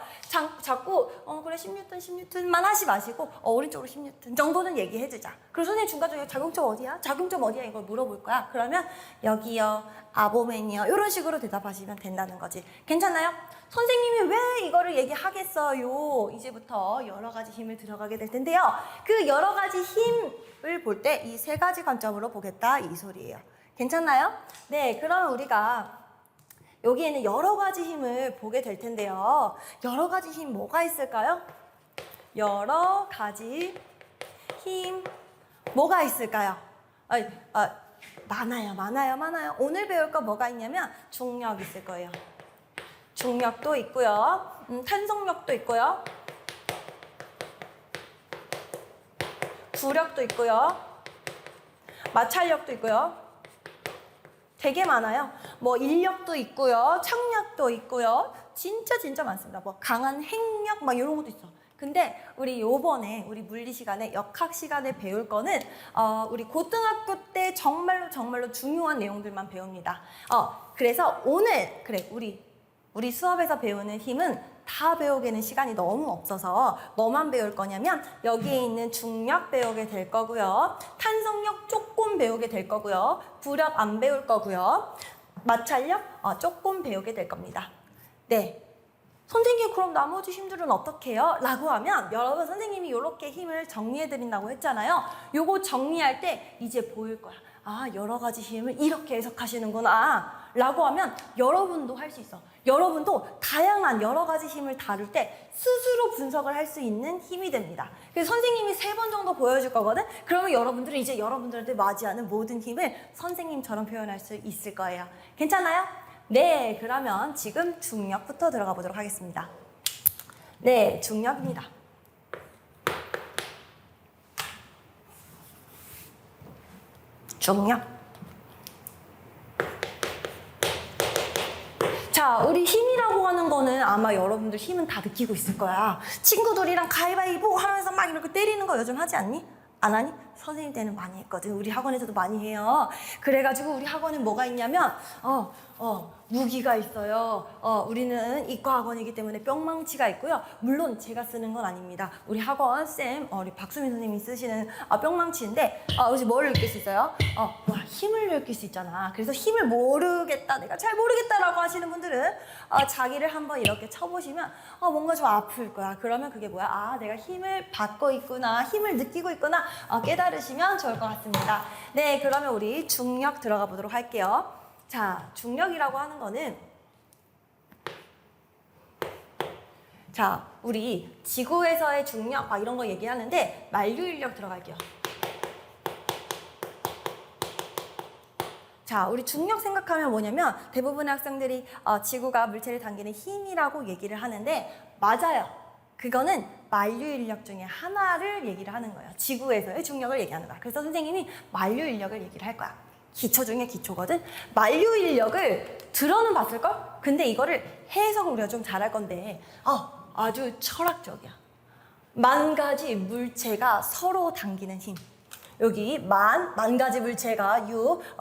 자꾸 그래 10N만 하지 마시고 오른쪽으로 10N 정도는 얘기해주자. 그리고 선생님 중간중에 작용점 어디야? 작용점 어디야? 이걸 물어볼 거야. 그러면 여기요, 아보맨이요. 이런 식으로 대답하시면 된다는 거지. 괜찮나요? 선생님이 왜 이거를 얘기하겠어요? 이제부터 여러 가지 힘을 들어가게 될 텐데요. 그 여러 가지 힘을 볼 때 이 3가지 관점으로 보겠다 이 소리예요. 괜찮나요? 네, 그러면 우리가 여기에는 여러 가지 힘을 보게 될 텐데요. 여러 가지 힘 뭐가 있을까요? 여러 가지 힘 뭐가 있을까요? 많아요, 많아요, 많아요. 오늘 배울 거 뭐가 있냐면 중력 있을 거예요. 중력도 있고요. 탄성력도 있고요. 부력도 있고요. 마찰력도 있고요. 되게 많아요. 뭐 인력도 있고요. 착력도 있고요. 진짜 많습니다. 뭐 강한 핵력 막 이런 것도 있어. 근데 우리 요번에 우리 물리 시간에 역학 시간에 배울 거는 우리 고등학교 때 정말로 중요한 내용들만 배웁니다. 그래서 오늘 그래 우리 수업에서 배우는 힘은 다 배우기에는 시간이 너무 없어서 뭐만 배울 거냐면 여기에 있는 중력 배우게 될 거고요. 탄성력 조금 배우게 될 거고요. 부력 안 배울 거고요. 마찰력 조금 배우게 될 겁니다. 네. 선생님 그럼 나머지 힘들은 어떻게 해요? 라고 하면 여러분 선생님이 이렇게 힘을 정리해 드린다고 했잖아요. 요거 정리할 때 이제 보일 거야. 아 여러 가지 힘을 이렇게 해석하시는구나 라고 하면 여러분도 할 수 있어. 여러분도 다양한 여러 가지 힘을 다룰 때 스스로 분석을 할 수 있는 힘이 됩니다. 그래서 선생님이 3번 정도 보여줄 거거든. 그러면 여러분들은 이제 여러분들한테 맞이하는 모든 힘을 선생님처럼 표현할 수 있을 거예요. 괜찮아요? 네, 그러면 지금 중력부터 들어가 보도록 하겠습니다. 네, 중력입니다. 중력. 자, 우리 힘이라고 하는 거는 아마 여러분들 힘은 다 느끼고 있을 거야. 친구들이랑 가위바위보 하면서 막 이렇게 때리는 거 요즘 하지 않니? 안 하니? 선생님 때는 많이 했거든. 우리 학원에서도 많이 해요. 그래가지고 우리 학원에 뭐가 있냐면 무기가 있어요. 우리는 이과학원이기 때문에 뿅망치가 있고요. 물론 제가 쓰는 건 아닙니다. 우리 학원 쌤, 우리 박수민 선생님이 쓰시는 뿅망치인데 혹시 뭐를 느낄 수 있어요? 와, 힘을 느낄 수 있잖아. 그래서 힘을 모르겠다, 내가 잘 모르겠다라고 하시는 분들은 자기를 한번 이렇게 쳐보시면 뭔가 좀 아플 거야. 그러면 그게 뭐야? 아, 내가 힘을 받고 있구나, 힘을 느끼고 있구나 깨달으시면 좋을 것 같습니다. 네, 그러면 우리 중력 들어가 보도록 할게요. 자, 중력이라고 하는 거는 자, 우리 지구에서의 중력 막 이런 거 얘기하는데 만류인력 들어갈게요. 자, 우리 중력 생각하면 뭐냐면 대부분의 학생들이 지구가 물체를 당기는 힘이라고 얘기를 하는데 맞아요. 그거는 만류인력 중에 하나를 얘기를 하는 거예요. 지구에서의 중력을 얘기하는 거야. 그래서 선생님이 만류인력을 얘기를 할 거야. 기초 중에 기초거든. 만류인력을 들어는 봤을걸? 근데 이거를 해석을 우리가 좀 잘할 건데 아주 철학적이야. 만 가지 물체가 서로 당기는 힘. 여기 만 가지 물체가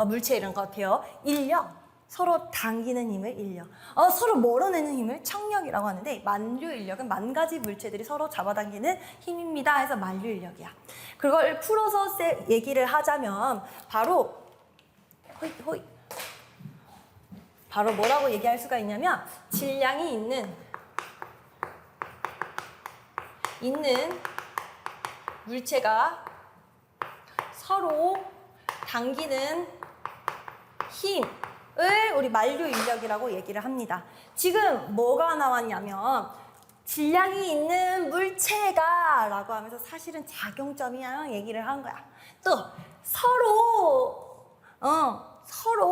물체 이런 것 같아요. 인력, 서로 당기는 힘을 인력. 서로 몰아내는 힘을 청력이라고 하는데 만류인력은 만 가지 물체들이 서로 잡아당기는 힘입니다. 해서 만류인력이야. 그걸 풀어서 얘기를 하자면 바로 바로 뭐라고 얘기할 수가 있냐면 질량이 있는 물체가 서로 당기는 힘을 우리 만류인력이라고 얘기를 합니다. 지금 뭐가 나왔냐면 질량이 있는 물체가 라고 하면서 사실은 작용점이야 얘기를 한 거야. 또 서로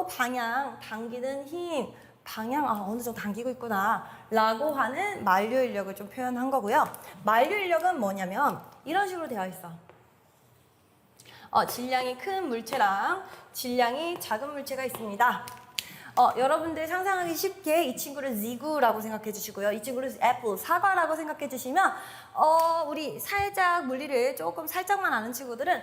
방향 당기는 힘, 방향 어느 정도 당기고 있구나 라고 하는 만류인력을 좀 표현한 거고요. 만류인력은 뭐냐면 이런 식으로 되어 있어. 질량이 큰 물체랑 질량이 작은 물체가 있습니다. 여러분들 상상하기 쉽게 이 친구를 지구라고 생각해 주시고요. 이 친구를 애플, 사과라고 생각해 주시면 우리 살짝 물리를 조금 살짝만 아는 친구들은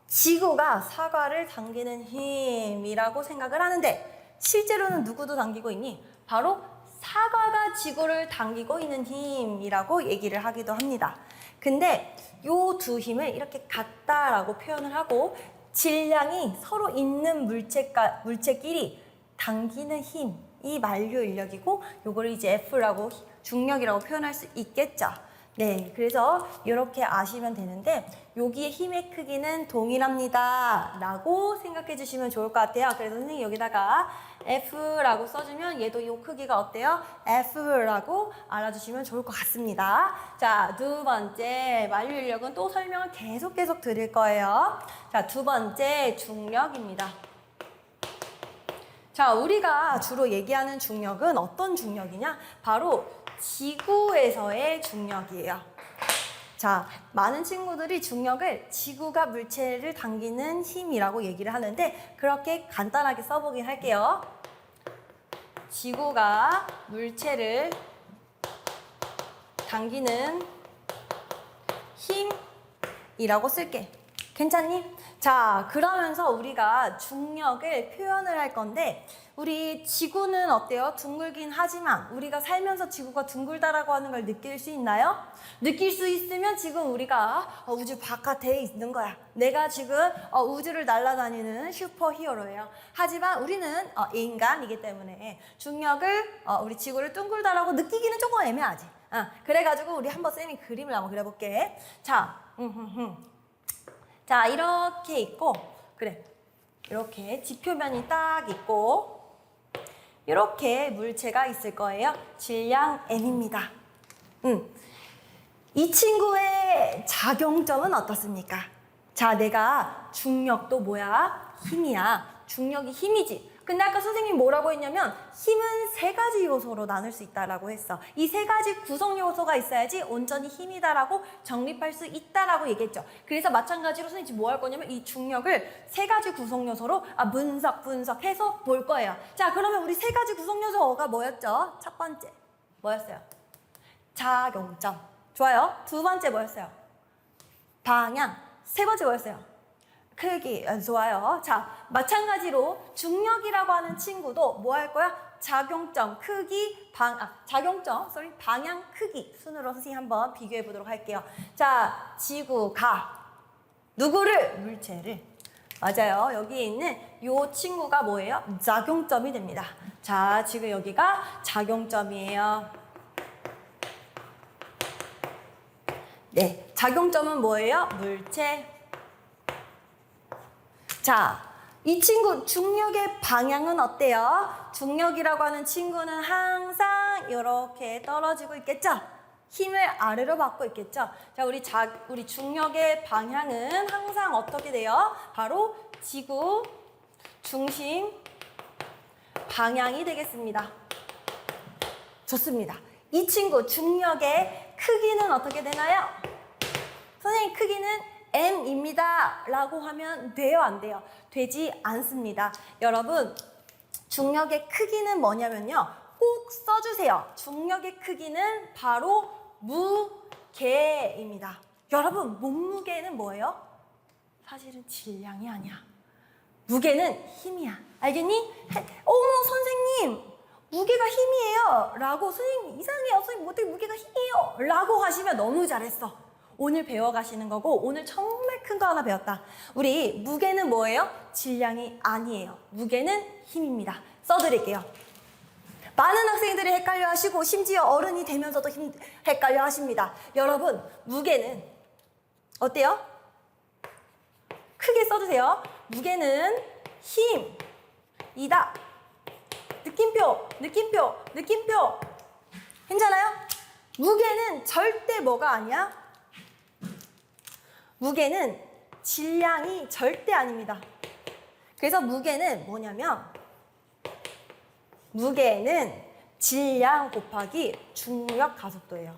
지구가 사과를 당기는 힘이라고 생각을 하는데 실제로는 누구도 당기고 있니? 바로 사과가 지구를 당기고 있는 힘이라고 얘기를 하기도 합니다. 근데 요 두 힘을 이렇게 같다라고 표현을 하고 질량이 서로 있는 물체끼리 당기는 힘이 만류인력이고 요거를 이제 F라고 중력이라고 표현할 수 있겠죠. 네, 그래서 이렇게 아시면 되는데 여기에 힘의 크기는 동일합니다 라고 생각해 주시면 좋을 것 같아요. 그래서 선생님이 여기다가 F라고 써주면 얘도 이 크기가 어때요? F라고 알아주시면 좋을 것 같습니다. 자, 두 번째 만류인력은 또 설명을 계속 드릴 거예요. 자, 두 번째 중력입니다. 자, 우리가 주로 얘기하는 중력은 어떤 중력이냐? 바로 지구에서의 중력이에요. 자, 많은 친구들이 중력을 지구가 물체를 당기는 힘이라고 얘기를 하는데 그렇게 간단하게 써보긴 할게요. 지구가 물체를 당기는 힘이라고 쓸게. 괜찮니? 자, 그러면서 우리가 중력을 표현을 할 건데 우리 지구는 어때요? 둥글긴 하지만 우리가 살면서 지구가 둥글다라고 하는 걸 느낄 수 있나요? 느낄 수 있으면 지금 우리가 우주 바깥에 있는 거야. 내가 지금 우주를 날아다니는 슈퍼히어로예요. 하지만 우리는 인간이기 때문에 중력을 우리 지구를 둥글다라고 느끼기는 조금 애매하지. 그래가지고 우리 한번 쌤이 그림을 한번 그려볼게. 자, 자, 이렇게 있고, 그래. 이렇게 지표면이 딱 있고, 이렇게 물체가 있을 거예요. 질량 M입니다. 이 친구의 작용점은 어떻습니까? 자, 내가 중력도 뭐야? 힘이야. 중력이 힘이지. 근데 아까 선생님이 뭐라고 했냐면 힘은 세 가지 요소로 나눌 수 있다라고 했어. 이 세 가지 구성 요소가 있어야지 온전히 힘이다라고 정립할 수 있다라고 얘기했죠. 그래서 마찬가지로 선생님이 뭐 할 거냐면 이 중력을 세 가지 구성 요소로 분석해서 볼 거예요. 자, 그러면 우리 세 가지 구성 요소가 뭐였죠? 첫 번째 뭐였어요? 작용점. 좋아요. 두 번째 뭐였어요? 방향. 세 번째 뭐였어요? 크기. 좋아요. 자, 마찬가지로 중력이라고 하는 친구도 뭐 할 거야? 작용점, 크기, 방향, 크기 순으로 선생님 한번 비교해 보도록 할게요. 자, 지구가 누구를? 물체를. 맞아요. 여기에 있는 요 친구가 뭐예요? 작용점이 됩니다. 자, 지금 여기가 작용점이에요. 네, 작용점은 뭐예요? 물체. 자, 이 친구 중력의 방향은 어때요? 중력이라고 하는 친구는 항상 이렇게 떨어지고 있겠죠? 힘을 아래로 받고 있겠죠? 자, 우리 중력의 방향은 항상 어떻게 돼요? 바로 지구 중심 방향이 되겠습니다. 좋습니다. 이 친구 중력의 크기는 어떻게 되나요? 선생님, 크기는 M입니다 라고 하면 돼요, 안 돼요? 되지 않습니다. 여러분, 중력의 크기는 뭐냐면요, 꼭 써주세요. 중력의 크기는 바로 무게입니다. 여러분, 몸무게는 뭐예요? 사실은 질량이 아니야. 무게는 힘이야. 알겠니? 어머, 선생님, 무게가 힘이에요 라고, 선생님 이상해요, 선생님 어떻게 무게가 힘이에요 라고 하시면 너무 잘했어. 오늘 배워가시는 거고, 오늘 정말 큰 거 하나 배웠다. 우리 무게는 뭐예요? 질량이 아니에요. 무게는 힘입니다. 써드릴게요. 많은 학생들이 헷갈려 하시고 심지어 어른이 되면서도 헷갈려 하십니다. 여러분, 무게는 어때요? 크게 써주세요. 무게는 힘이다. 느낌표. 괜찮아요? 무게는 절대 뭐가 아니야? 무게는 질량이 절대 아닙니다. 그래서 무게는 뭐냐면 무게는 질량 곱하기 중력 가속도예요.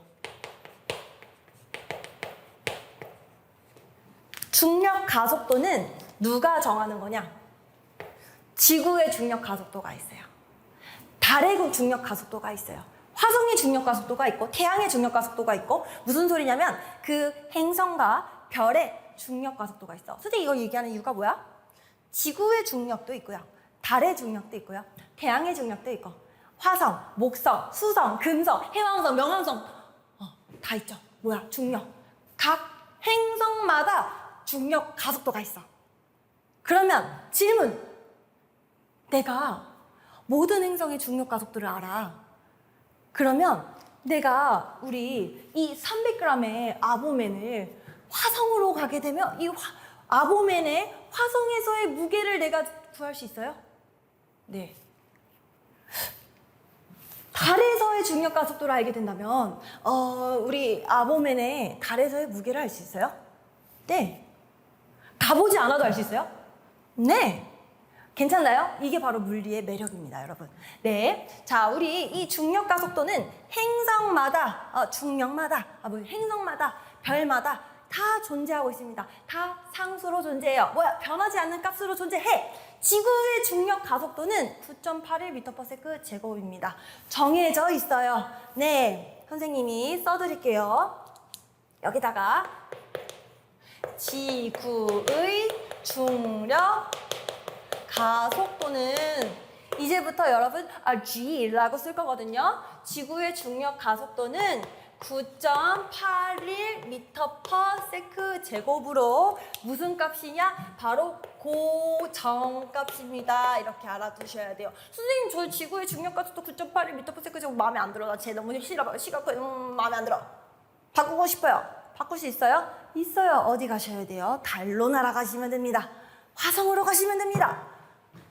중력 가속도는 누가 정하는 거냐? 지구의 중력 가속도가 있어요. 달의 중력 가속도가 있어요. 화성의 중력 가속도가 있고 태양의 중력 가속도가 있고, 무슨 소리냐면 그 행성과 별의 중력 가속도가 있어. 선생님 이거 얘기하는 이유가 뭐야? 지구의 중력도 있고요, 달의 중력도 있고요, 태양의 중력도 있고, 화성, 목성, 수성, 금성, 해왕성, 명왕성 다 있죠. 뭐야? 중력. 각 행성마다 중력 가속도가 있어. 그러면 질문, 내가 모든 행성의 중력 가속도를 알아. 그러면 내가 우리 이 300g의 아보멘을 화성으로 가게 되면 이 아보멘의 화성에서의 무게를 내가 구할 수 있어요? 네. 달에서의 중력 가속도를 알게 된다면 우리 아보멘의 달에서의 무게를 알 수 있어요? 네. 가보지 않아도 알 수 있어요? 네. 괜찮나요? 이게 바로 물리의 매력입니다, 여러분. 네. 자, 우리 이 중력 가속도는 행성마다, 중력마다, 행성마다, 별마다 다 존재하고 있습니다. 다 상수로 존재해요. 뭐야? 변하지 않는 값으로 존재해. 지구의 중력 가속도는 9.81m/s 제곱입니다. 정해져 있어요. 네. 선생님이 써드릴게요. 여기다가 지구의 중력 가속도는 이제부터 여러분 G라고 쓸 거거든요. 지구의 중력 가속도는 9.81m/s 제곱으로 무슨 값이냐? 바로 고정값입니다. 이렇게 알아두셔야 돼요. 선생님, 저 지구의 중력 가속도 9.81m/s 제곱 마음에 안 들어. 나 쟤 너무 싫어. 시각고 마음에 안 들어. 바꾸고 싶어요. 바꿀 수 있어요? 있어요. 어디 가셔야 돼요? 달로 날아가시면 됩니다. 화성으로 가시면 됩니다.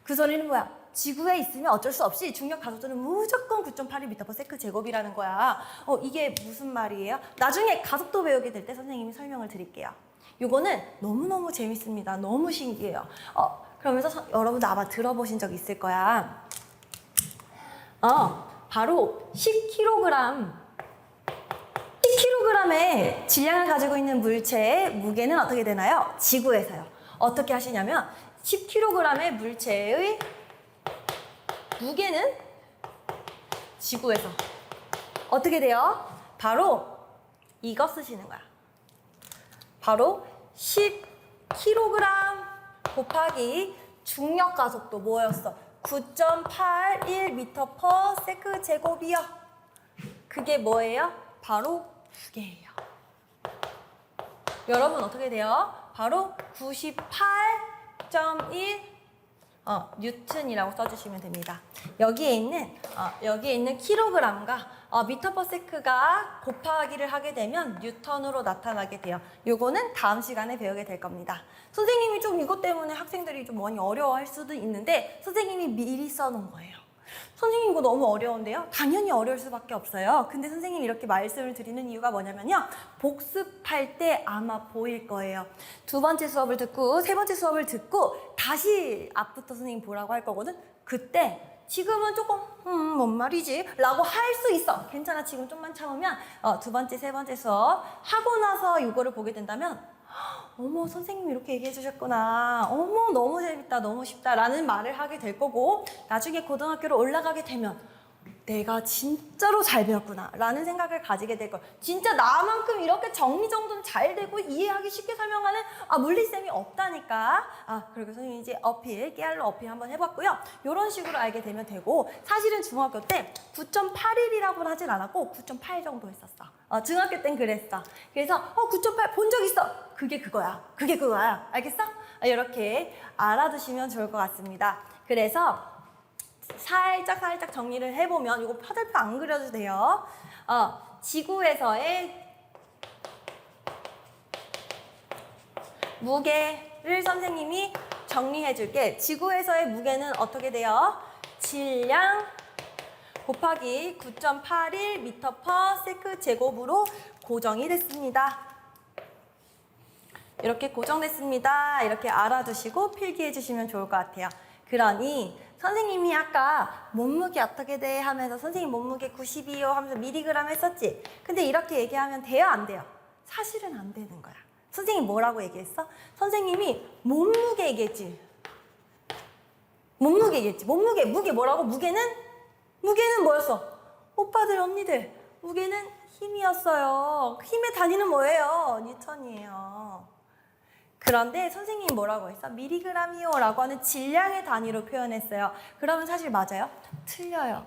그 소리는 뭐야? 지구에 있으면 어쩔 수 없이 중력 가속도는 무조건 9.82m/s 제곱이라는 거야. 이게 무슨 말이에요? 나중에 가속도 배우게 될 때 선생님이 설명을 드릴게요. 요거는 너무너무 재밌습니다. 너무 신기해요. 그러면서 여러분도 아마 들어보신 적 있을 거야. 바로 10kg의 질량을 가지고 있는 물체의 무게는 어떻게 되나요? 지구에서요. 어떻게 하시냐면 10kg의 물체의 무게는 지구에서 어떻게 돼요? 바로 이거 쓰시는 거야. 바로 10kg 곱하기 중력 가속도 뭐였어? 9.81m/s 제곱이요. 그게 뭐예요? 바로 무게예요. 여러분 어떻게 돼요? 바로 98.1 뉴턴이라고 써주시면 됩니다. 여기에 있는 킬로그램과 미터/세크가 곱하기를 하게 되면 뉴턴으로 나타나게 돼요. 요거는 다음 시간에 배우게 될 겁니다. 선생님이 좀 이것 때문에 학생들이 좀 많이 어려워할 수도 있는데 선생님이 미리 써놓은 거예요. 선생님 이거 너무 어려운데요? 당연히 어려울 수밖에 없어요. 근데 선생님이 이렇게 말씀을 드리는 이유가 뭐냐면요. 복습할 때 아마 보일 거예요. 두 번째 수업을 듣고 세 번째 수업을 듣고 다시 앞부터 선생님 보라고 할 거거든. 그때 지금은 조금 뭔 말이지? 라고 할 수 있어. 괜찮아. 지금 좀만 참으면 두 번째, 세 번째 수업 하고 나서 이거를 보게 된다면 어머 선생님이 이렇게 얘기해 주셨구나. 어머 너무 재밌다. 너무 쉽다. 라는 말을 하게 될 거고 나중에 고등학교로 올라가게 되면 내가 진짜로 잘 배웠구나 라는 생각을 가지게 될 거예요. 진짜 나만큼 이렇게 정리정돈 잘 되고 이해하기 쉽게 설명하는 물리쌤이 없다니까. 그리고 선생님이 이제 깨알로 어필 한번 해봤고요. 이런 식으로 알게 되면 되고 사실은 중학교 때 9.81이라고는 하진 않았고 9.8 정도 했었어. 중학교 땐 그랬어. 그래서 9.8 본 적 있어. 그게 그거야. 알겠어? 이렇게 알아두시면 좋을 것 같습니다. 그래서 살짝 정리를 해보면 이거 화살표 안 그려도 돼요. 지구에서의 무게를 선생님이 정리해줄게. 지구에서의 무게는 어떻게 돼요? 질량 곱하기 9.81m/s 제곱으로 고정이 됐습니다. 이렇게 고정됐습니다. 이렇게 알아두시고 필기해 주시면 좋을 것 같아요. 그러니 선생님이 아까 몸무게 어떻게 돼? 하면서 선생님 몸무게 92요 하면서 미리그램 했었지? 근데 이렇게 얘기하면 돼요? 안 돼요? 사실은 안 되는 거야. 선생님 뭐라고 얘기했어? 선생님이 몸무게 얘기했지? 무게 뭐라고? 무게는 뭐였어? 오빠들 언니들 무게는 힘이었어요. 힘의 단위는 뭐예요? 뉴턴이에요. 그런데 선생님이 뭐라고 했어? 미리그램이요 라고 하는 질량의 단위로 표현했어요. 그러면 사실 맞아요? 틀려요.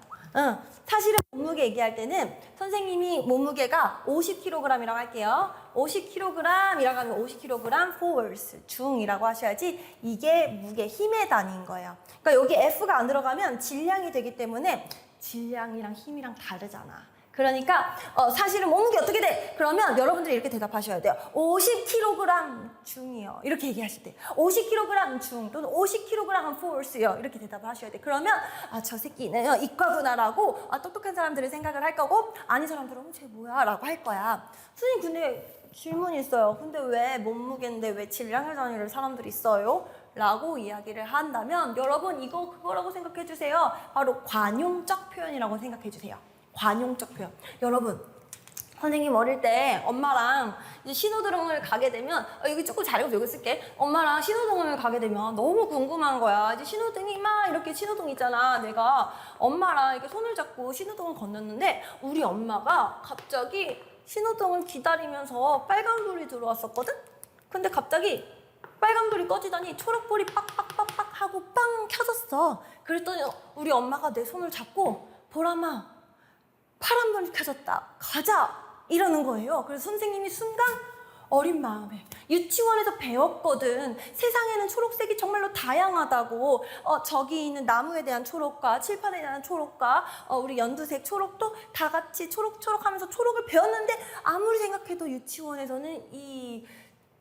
사실은 몸무게 얘기할 때는 선생님이 몸무게가 50kg이라고 할게요. 50kg이라고 하면 50kg force, 중이라고 하셔야지 이게 무게, 힘의 단위인 거예요. 그러니까 여기 F가 안 들어가면 질량이 되기 때문에 질량이랑 힘이랑 다르잖아. 그러니까 사실은 몸무게 어떻게 돼? 그러면 여러분들이 이렇게 대답하셔야 돼요. 50kg 중이요. 이렇게 얘기하실 때 50kg 중 또는 50kg force요. 이렇게 대답을 하셔야 돼. 그러면 저 새끼는 이과구나라고 똑똑한 사람들은 생각을 할 거고 아닌 사람들은 쟤 뭐야? 라고 할 거야. 선생님 근데 질문이 있어요. 근데 왜 몸무게인데 왜 질량을 다니는 사람들이 있어요? 라고 이야기를 한다면 여러분 이거 그거라고 생각해 주세요. 바로 관용적 표현이라고 생각해 주세요. 관용적 표현. 여러분 선생님 어릴 때 엄마랑 이제 신호등을 가게 되면 여기 조금 자리가 여기 쓸게. 엄마랑 신호등을 가게 되면 너무 궁금한 거야. 이제 신호등이 막 이렇게 신호등 있잖아. 내가 엄마랑 이렇게 손을 잡고 신호등을 건넜는데 우리 엄마가 갑자기 신호등을 기다리면서 빨간불이 들어왔었거든? 근데 갑자기 빨간불이 꺼지더니 초록불이 빡빡빡빡 하고 빵 켜졌어. 그랬더니 우리 엄마가 내 손을 잡고 보람아 파란불이 켜졌다. 가자. 이러는 거예요. 그래서 선생님이 순간 어린 마음에 유치원에서 배웠거든. 세상에는 초록색이 정말로 다양하다고. 저기 있는 나무에 대한 초록과 칠판에 대한 초록과 우리 연두색 초록도 다 같이 초록초록 하면서 초록을 배웠는데 아무리 생각해도 유치원에서는 이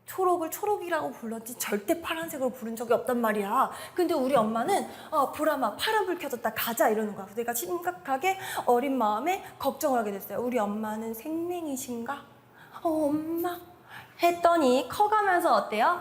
초록을 초록이라고 불렀지 절대 파란색으로 부른 적이 없단 말이야. 근데 우리 엄마는 보람아 파란불 켜졌다 가자 이러는 거야. 내가 심각하게 어린 마음에 걱정을 하게 됐어요. 우리 엄마는 생명이신가? 엄마 했더니 커가면서 어때요?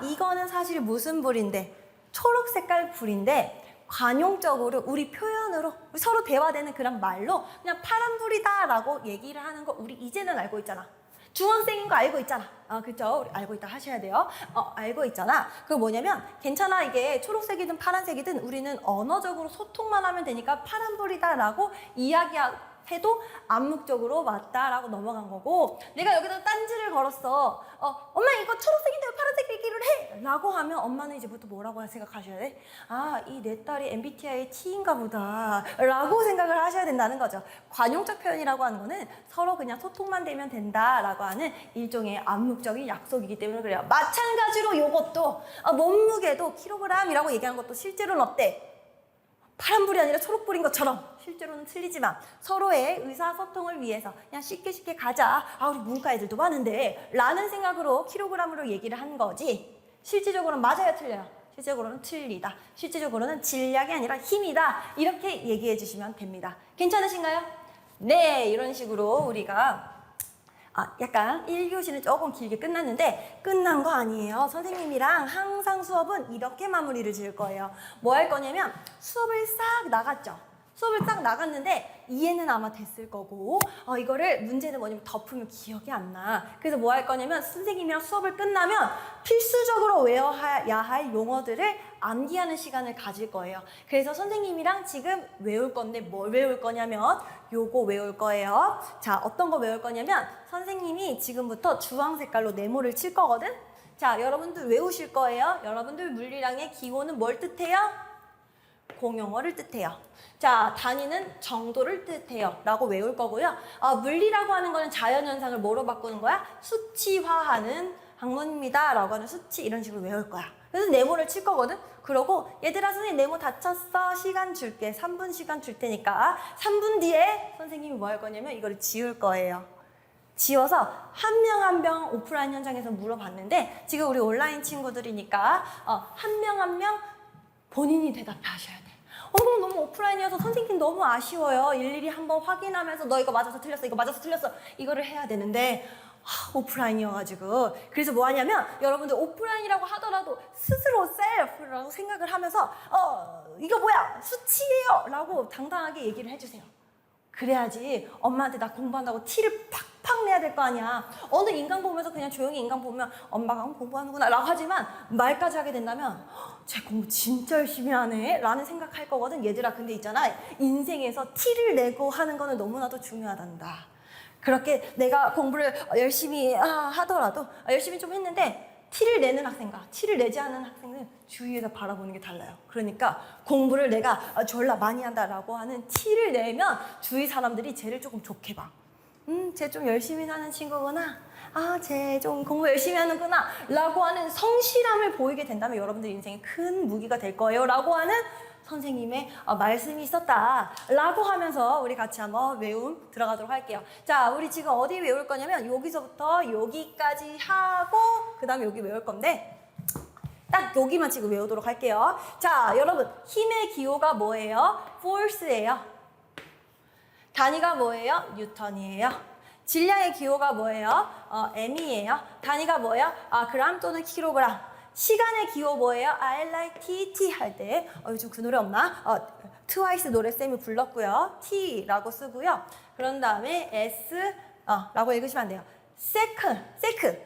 이거는 사실 무슨 불인데 초록 색깔 불인데 관용적으로 우리 표현으로 서로 대화되는 그런 말로 그냥 파란불이다 라고 얘기를 하는 거 우리 이제는 알고 있잖아. 중학생인 거 알고 있잖아. 그쵸? 우리 알고 있다 하셔야 돼요. 알고 있잖아. 그거 뭐냐면 괜찮아 이게 초록색이든 파란색이든 우리는 언어적으로 소통만 하면 되니까 파란불이다 라고 이야기해도 암묵적으로 맞다라고 넘어간 거고 내가 여기다 딴지를 걸었어. 엄마 이거 초록색인데 왜 파란색 얘기를 해? 라고 하면 엄마는 이제부터 뭐라고 생각하셔야 돼? 이 내 딸이 MBTI T인가 보다 라고 생각을 하셔야 된다는 거죠. 관용적 표현이라고 하는 거는 서로 그냥 소통만 되면 된다라고 하는 일종의 암묵적인 약속이기 때문에 그래요. 마찬가지로 요것도 몸무게도 킬로그램이라고 얘기하는 것도 실제로는 어때? 파란불이 아니라 초록불인 것처럼 실제로는 틀리지만 서로의 의사소통을 위해서 그냥 쉽게 가자. 우리 문과 애들도 많은데 라는 생각으로 킬로그램으로 얘기를 한 거지 실질적으로는 맞아요 틀려요? 실질적으로는 틀리다. 실질적으로는 질량이 아니라 힘이다. 이렇게 얘기해 주시면 됩니다. 괜찮으신가요? 네, 이런 식으로 우리가 약간 1교시는 조금 길게 끝났는데 끝난 거 아니에요. 선생님이랑 항상 수업은 이렇게 마무리를 지을 거예요. 뭐 할 거냐면 수업을 싹 나갔죠. 수업을 딱 나갔는데 이해는 아마 됐을 거고 이거를 문제는 뭐냐면 덮으면 기억이 안 나. 그래서 뭐 할 거냐면 선생님이랑 수업을 끝나면 필수적으로 외워야 할 용어들을 암기하는 시간을 가질 거예요. 그래서 선생님이랑 지금 외울 건데 뭘 외울 거냐면 요거 외울 거예요. 자, 어떤 거 외울 거냐면 선생님이 지금부터 주황 색깔로 네모를 칠 거거든. 자, 여러분들 외우실 거예요. 여러분들 물리량의 기호는 뭘 뜻해요? 공용어를 뜻해요. 자, 단위는 정도를 뜻해요. 라고 외울 거고요. 물리라고 하는 거는 자연현상을 뭐로 바꾸는 거야? 수치화하는 학문입니다. 라고 하는 수치 이런 식으로 외울 거야. 그래서 네모를 칠 거거든. 그러고 얘들아 선생님 네모 다 쳤어. 시간 줄게. 3분 시간 줄 테니까 3분 뒤에 선생님이 뭐 할 거냐면 이거를 지울 거예요. 지워서 한 명 한 명 오프라인 현장에서 물어봤는데 지금 우리 온라인 친구들이니까 한 명 한 명 본인이 대답하셔야 돼. 너무 오프라인이어서 선생님 너무 아쉬워요. 일일이 한번 확인하면서 너 이거 맞아서 틀렸어. 이거 맞아서 틀렸어. 이거를 해야 되는데 오프라인이어가지고 그래서 뭐 하냐면 여러분들 오프라인이라고 하더라도 스스로 셀프라고 생각을 하면서 이거 뭐야 수치예요 라고 당당하게 얘기를 해주세요. 그래야지 엄마한테 나 공부한다고 티를 팍팍 내야 될 거 아니야. 어느 인강 보면서 그냥 조용히 인강 보면 엄마가 공부하는구나 라고 하지만 말까지 하게 된다면 쟤 공부 진짜 열심히 하네 라는 생각할 거거든. 얘들아 근데 있잖아 인생에서 티를 내고 하는 거는 너무나도 중요하단다. 그렇게 내가 공부를 열심히 하더라도 열심히 좀 했는데 티를 내는 학생과 티를 내지 않는 학생은 주위에서 바라보는 게 달라요. 그러니까 공부를 내가 졸라 많이 한다라고 하는 티를 내면 주위 사람들이 쟤를 조금 좋게 봐. 쟤 좀 열심히 사는 친구구나. 아, 쟤 좀 공부 열심히 하는구나 라고 하는 성실함을 보이게 된다면 여러분들 인생에 큰 무기가 될 거예요 라고 하는 선생님의 말씀이 있었다 라고 하면서 우리 같이 한번 외움 들어가도록 할게요. 자, 우리 지금 어디 외울 거냐면 여기서부터 여기까지 하고 그 다음에 여기 외울 건데 딱 여기만 지금 외우도록 할게요. 자, 여러분 힘의 기호가 뭐예요? force예요. 단위가 뭐예요? 뉴턴이에요. 질량의 기호가 뭐예요? m이에요. 단위가 뭐예요? 그람 또는 킬로그램. 시간의 기호 뭐예요? ILITT 할 때 요즘 그 노래 없나? 트와이스 노래 쌤이 불렀고요. T라고 쓰고요. 그런 다음에 S 라고 읽으시면 안 돼요. second,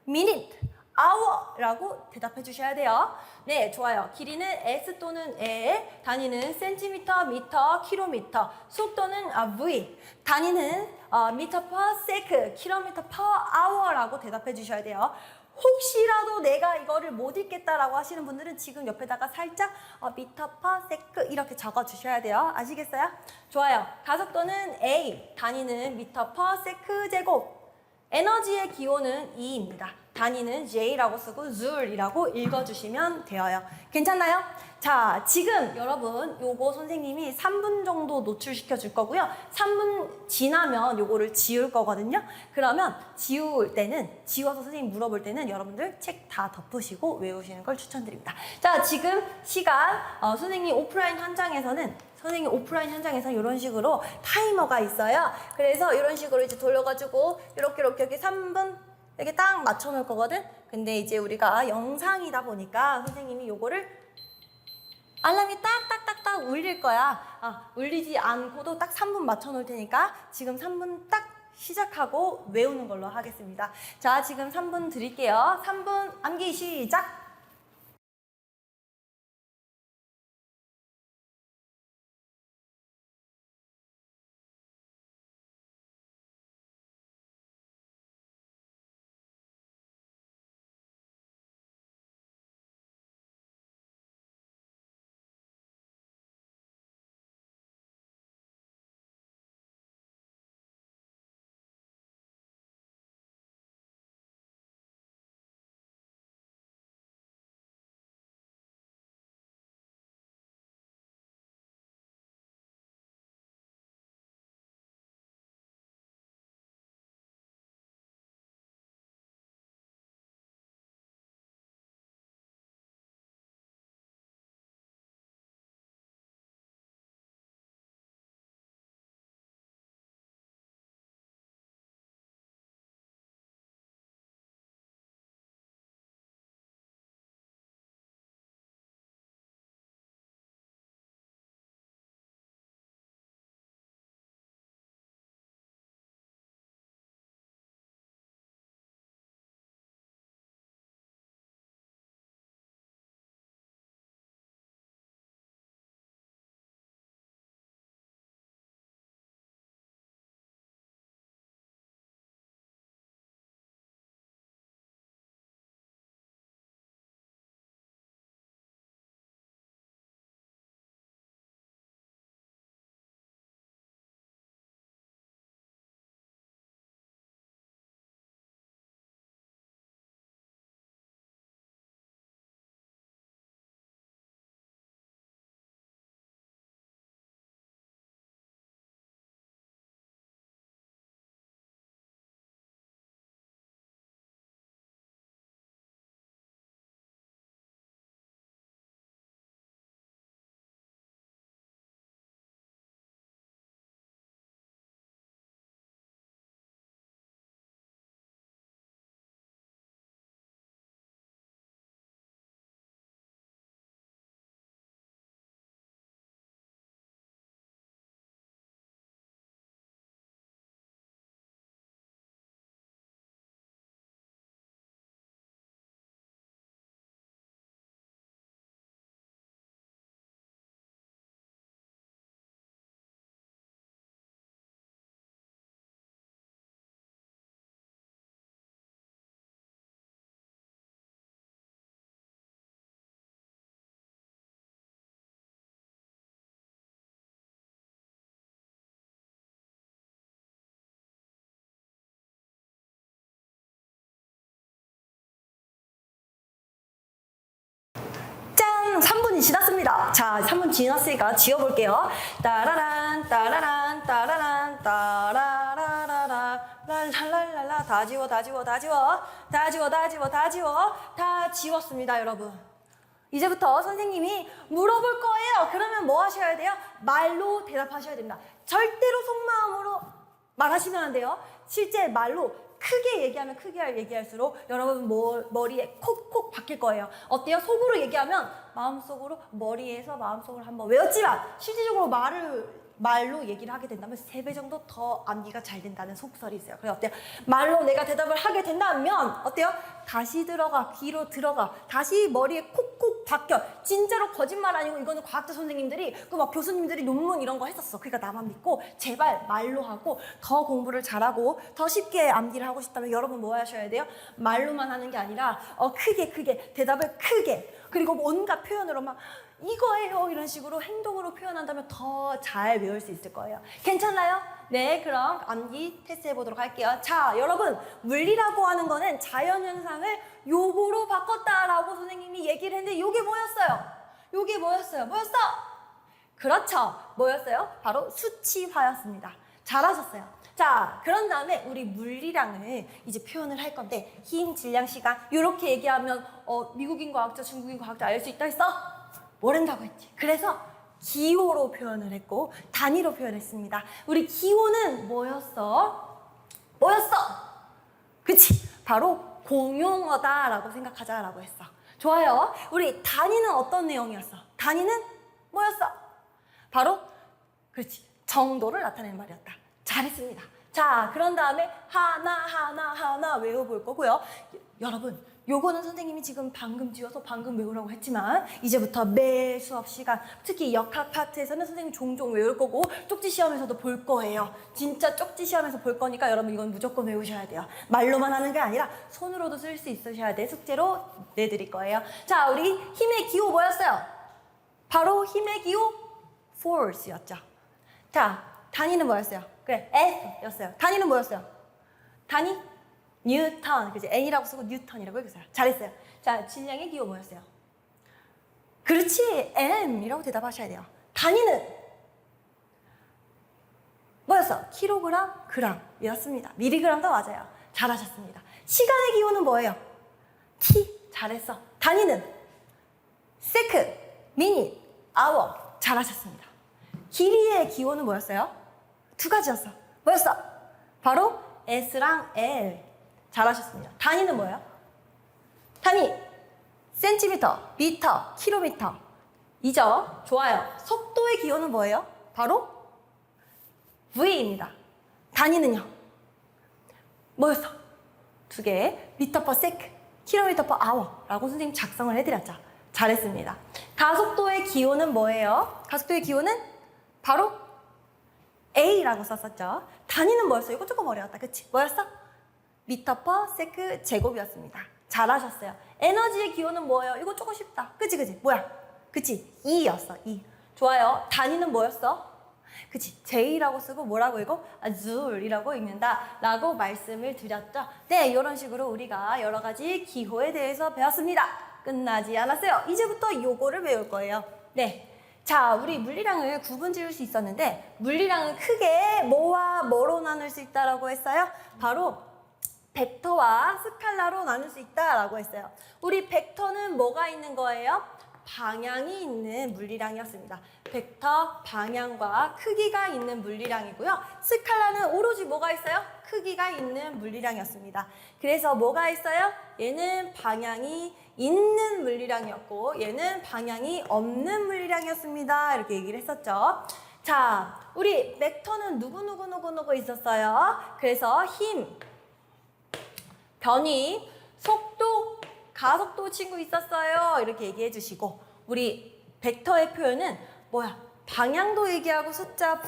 minute, hour라고 대답해 주셔야 돼요. 네, 좋아요. 길이는 S 또는 에, 단위는 센티미터, 미터, 킬로미터, 속도는 V, 단위는 미터 per second, 킬로미터 per hour라고 대답해 주셔야 돼요. 혹시라도 내가 이거를 못 읽겠다라고 하시는 분들은 지금 옆에다가 살짝 미터 per second 이렇게 적어 주셔야 돼요. 아시겠어요? 좋아요. 가속도는 A, 단위는 미터 per second 제곱. 에너지의 기호는 E입니다. 단위는 J라고 쓰고 Joule이라고 읽어주시면 되어요. 괜찮나요? 자, 지금 여러분 요거 선생님이 3분 정도 노출시켜 줄 거고요. 3분 지나면 요거를 지울 거거든요. 그러면 지울 때는, 지워서 선생님 물어볼 때는 여러분들 책 다 덮으시고 외우시는 걸 추천드립니다. 자, 지금 시간 선생님 오프라인 현장에서는 이런 식으로 타이머가 있어요. 그래서 이런 식으로 이제 돌려가지고 이렇게 3분 이렇게 딱 맞춰 놓을 거거든. 근데 이제 우리가 영상이다 보니까 선생님이 요거를 알람이 딱딱딱딱 울릴 거야. 울리지 않고도 딱 3분 맞춰 놓을 테니까 지금 3분 딱 시작하고 외우는 걸로 하겠습니다. 자, 지금 3분 드릴게요. 3분 암기 시작! 3분이 지났습니다. 자, 3분 지났으니까 지워볼게요. 따라란, 따라란, 따라란, 따라라라라, 랄랄랄라. 다 지워, 다 지워, 다 지워. 다 지워, 다 지워, 다 지워. 다 지웠습니다, 여러분. 이제부터 선생님이 물어볼 거예요. 그러면 뭐 하셔야 돼요? 말로 대답하셔야 됩니다. 절대로 속마음으로 말하시면 안 돼요. 실제 말로 크게 얘기하면 크게 얘기할수록 여러분 머리에 콕콕 박힐 거예요. 어때요? 속으로 얘기하면 마음속으로, 머리에서 마음속으로 한번 외웠지만 실질적으로 말로 얘기를 하게 된다면 3배 정도 더 암기가 잘 된다는 속설이 있어요. 그래서 어때요? 말로 내가 대답을 하게 된다면 어때요? 다시 들어가, 귀로 들어가, 다시 머리에 콕콕 박혀. 진짜로 거짓말 아니고 이거는 과학자 선생님들이 그 막 교수님들이 논문 이런 거 했었어. 그러니까 나만 믿고 제발 말로 하고 더 공부를 잘하고 더 쉽게 암기를 하고 싶다면 여러분 뭐 하셔야 돼요? 말로만 하는 게 아니라 크게 대답을 크게, 그리고 온갖 표현으로 막 이거예요 이런 식으로 행동으로 표현한다면 더 잘 외울 수 있을 거예요. 괜찮나요? 네, 그럼 암기 테스트 해보도록 할게요. 자, 여러분, 물리라고 하는 거는 자연현상을 요거로 바꿨다라고 선생님이 얘기를 했는데 요게 뭐였어요? 요게 뭐였어요? 뭐였어? 그렇죠. 뭐였어요? 바로 수치화였습니다. 잘하셨어요. 자, 그런 다음에 우리 물리량을 이제 표현을 할 건데 힘, 질량, 시간 이렇게 얘기하면 미국인 과학자, 중국인 과학자 알 수 있다 했어? 모른다고 했지. 그래서 기호로 표현을 했고 단위로 표현했습니다. 우리 기호는 뭐였어? 그치? 바로 공용어다라고 생각하자라고 했어. 좋아요. 우리 단위는 어떤 내용이었어? 단위는 뭐였어? 바로 그렇지, 정도를 나타내는 말이었다. 잘했습니다. 자, 그런 다음에 하나 외워볼 거고요. 여러분, 요거는 선생님이 지금 방금 지워서 방금 외우라고 했지만 이제부터 매 수업 시간, 특히 역학 파트에서는 선생님이 종종 외울 거고 쪽지 시험에서도 볼 거예요. 진짜 쪽지 시험에서 볼 거니까 여러분 이건 무조건 외우셔야 돼요. 말로만 하는 게 아니라 손으로도 쓸 수 있으셔야 돼. 숙제로 내드릴 거예요. 자, 우리 힘의 기호 뭐였어요? 바로 힘의 기호 force였죠. 자, 단위는 뭐였어요? 그래, F였어요. 단위는 뭐였어요? 단위? 뉴턴. 그치? N이라고 쓰고 뉴턴이라고 읽었어요. 잘했어요. 자, 질량의 기호 뭐였어요? 그렇지, M이라고 대답하셔야 돼요. 단위는 뭐였어? 킬로그램, 그램이었습니다. 미리그램도 맞아요. 잘하셨습니다. 시간의 기호는 뭐예요? T. 잘했어. 단위는 세컨드, 미닛, 아워. 잘하셨습니다. 길이의 기호는 뭐였어요? 2가지였어. 뭐였어? 바로 S랑 L. 잘하셨습니다. 단위는 뭐예요? 단위 센티미터, 미터, 킬로미터. 이죠? 좋아요. 속도의 기호는 뭐예요? 바로 V입니다. 단위는요? 뭐였어? 2개. 미터 퍼 세컨드, 킬로미터 퍼 아워라고 선생님 작성을 해드렸죠. 잘했습니다. 가속도의 기호는 뭐예요? 가속도의 기호는 바로 A라고 썼었죠. 단위는 뭐였어요? 이거 조금 어려웠다. 그치? 뭐였어? 미터 퍼 세컨드 제곱이었습니다. 잘하셨어요. 에너지의 기호는 뭐예요? 이거 조금 쉽다. 그치? 뭐야? 그치? E였어. E. 좋아요. 단위는 뭐였어? 그치? J라고 쓰고 뭐라고 읽고? Azure이라고 읽는다 라고 말씀을 드렸죠. 네, 이런 식으로 우리가 여러 가지 기호에 대해서 배웠습니다. 끝나지 않았어요. 이제부터 요거를 배울 거예요. 네. 자, 우리 물리량을 구분 지을 수 있었는데 물리량은 크게 뭐와 뭐로 나눌 수 있다라고 했어요? 바로 벡터와 스칼라로 나눌 수 있다라고 했어요. 우리 벡터는 뭐가 있는 거예요? 방향이 있는 물리량이었습니다. 벡터, 방향과 크기가 있는 물리량이고요. 스칼라는 오로지 뭐가 있어요? 크기가 있는 물리량이었습니다. 그래서 뭐가 있어요? 얘는 방향이 있는 물리량이었고 얘는 방향이 없는 물리량이었습니다. 이렇게 얘기를 했었죠. 자, 우리 벡터는 누구 있었어요? 그래서 힘, 변위, 속도, 가속도 친구 있었어요. 이렇게 얘기해 주시고 우리 벡터의 표현은 뭐야? 방향도 얘기하고 숫자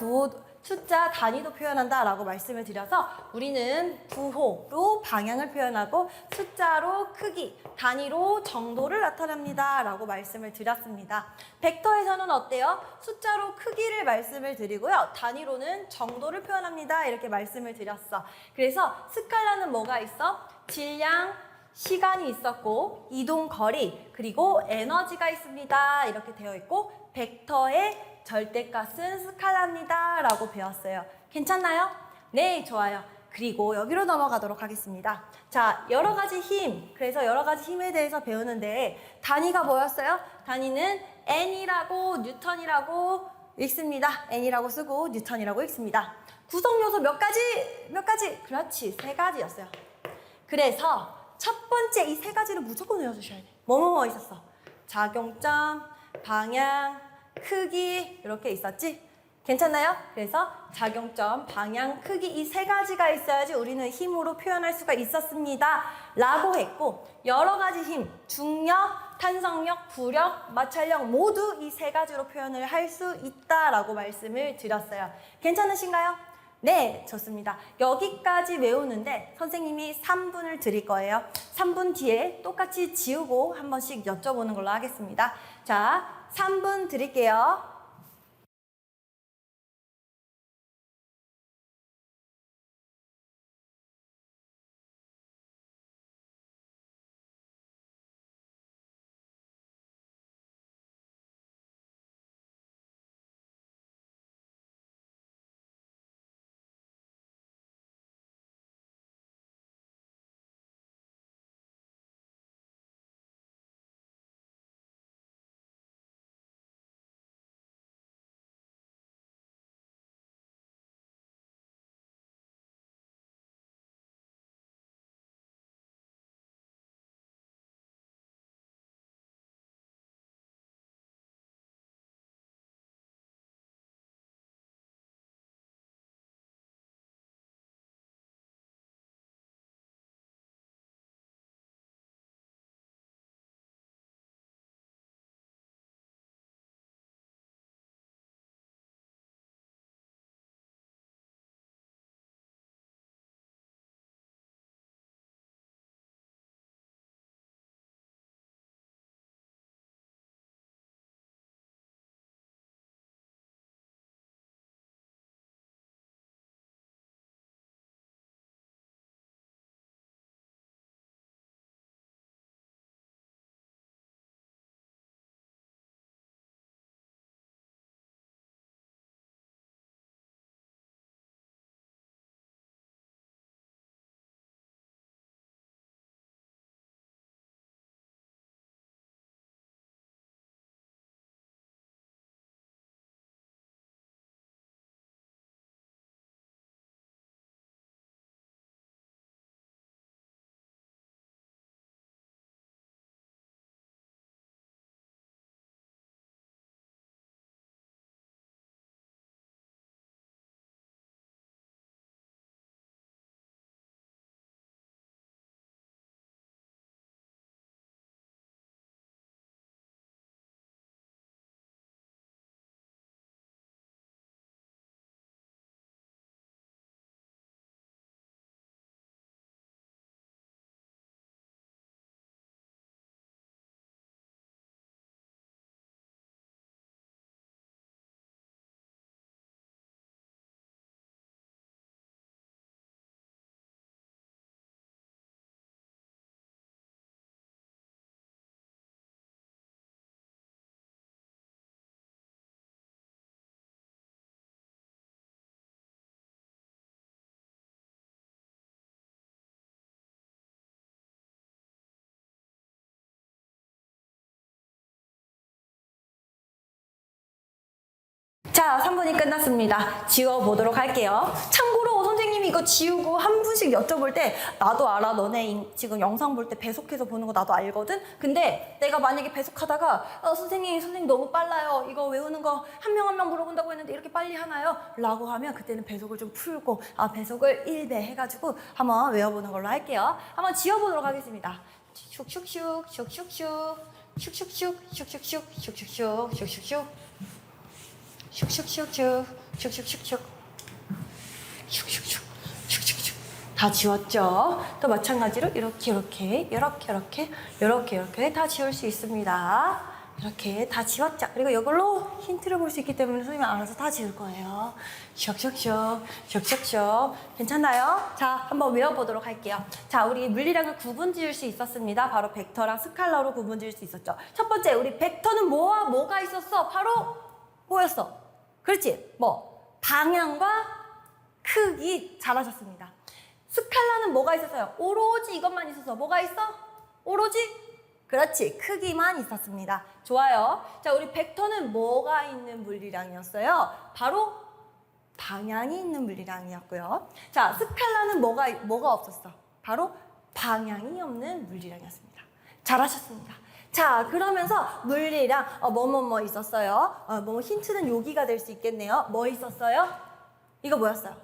단위도 표현한다 라고 말씀을 드려서 우리는 부호로 방향을 표현하고 숫자로 크기, 단위로 정도를 나타냅니다 라고 말씀을 드렸습니다. 벡터에서는 어때요? 숫자로 크기를 말씀을 드리고요. 단위로는 정도를 표현합니다. 이렇게 말씀을 드렸어. 그래서 스칼라는 뭐가 있어? 질량, 시간이 있었고 이동 거리 그리고 에너지가 있습니다. 이렇게 되어 있고 벡터의 절대값은 스칼라입니다. 라고 배웠어요. 괜찮나요? 네, 좋아요. 그리고 여기로 넘어가도록 하겠습니다. 자, 여러 가지 힘. 그래서 여러 가지 힘에 대해서 배우는데 단위가 뭐였어요? 단위는 N이라고 뉴턴이라고 읽습니다. N이라고 쓰고 뉴턴이라고 읽습니다. 구성 요소 몇 가지? 몇 가지? 그렇지, 3가지였어요. 그래서 첫 번째 이 3가지를 무조건 외워주셔야 돼. 뭐뭐뭐 있었어? 작용점, 방향, 크기 이렇게 있었지? 괜찮나요? 그래서 작용점, 방향, 크기 이 3가지가 있어야지 우리는 힘으로 표현할 수가 있었습니다. 라고 했고 여러 가지 힘, 중력, 탄성력, 부력, 마찰력 모두 이 3가지로 표현을 할 수 있다라고 말씀을 드렸어요. 괜찮으신가요? 네, 좋습니다. 여기까지 외우는데 선생님이 3분을 드릴 거예요. 3분 뒤에 똑같이 지우고 한 번씩 여쭤보는 걸로 하겠습니다. 자, 3분 드릴게요. 자, 3분이 끝났습니다. 지워보도록 할게요. 참고로 선생님이 이거 지우고 한 분씩 여쭤볼 때 나도 알아. 너네 지금 영상 볼 때 배속해서 보는 거 나도 알거든? 근데 내가 만약에 배속하다가 선생님 너무 빨라요. 이거 외우는 거 한 명 한 명 물어본다고 했는데 이렇게 빨리 하나요? 라고 하면 그때는 배속을 좀 풀고 배속을 1배 해가지고 한번 외워보는 걸로 할게요. 한번 지워보도록 하겠습니다. 슉슉슉 슉슉슉 슉슉슉 슉슉슉 슉슉슉 슉슉슉 슉슉슉슉 슉슉슉슉 슉슉슉 슉슉슉 다 지웠죠? 또 마찬가지로 이렇게 다 지울 수 있습니다. 이렇게 다 지웠죠. 그리고 이걸로 힌트를 볼 수 있기 때문에 선생님이 알아서 다 지울 거예요. 슉슉슉, 슉슉슉. 괜찮나요? 자, 한번 외워보도록 할게요. 자, 우리 물리량을 구분 지을 수 있었습니다. 바로 벡터랑 스칼라로 구분 지을 수 있었죠. 첫 번째, 우리 벡터는 뭐와 뭐가 있었어? 바로 뭐였어? 그렇지? 뭐? 방향과 크기. 잘하셨습니다. 스칼라는 뭐가 있었어요? 오로지 이것만 있었어. 뭐가 있어? 오로지? 그렇지. 크기만 있었습니다. 좋아요. 자, 우리 벡터는 뭐가 있는 물리량이었어요? 바로 방향이 있는 물리량이었고요. 자, 스칼라는 뭐가 없었어? 바로 방향이 없는 물리량이었습니다. 잘하셨습니다. 자, 그러면서 물리량, 뭐뭐뭐 있었어요. 뭐 힌트는 여기가 될 수 있겠네요. 뭐 있었어요? 이거 뭐였어요?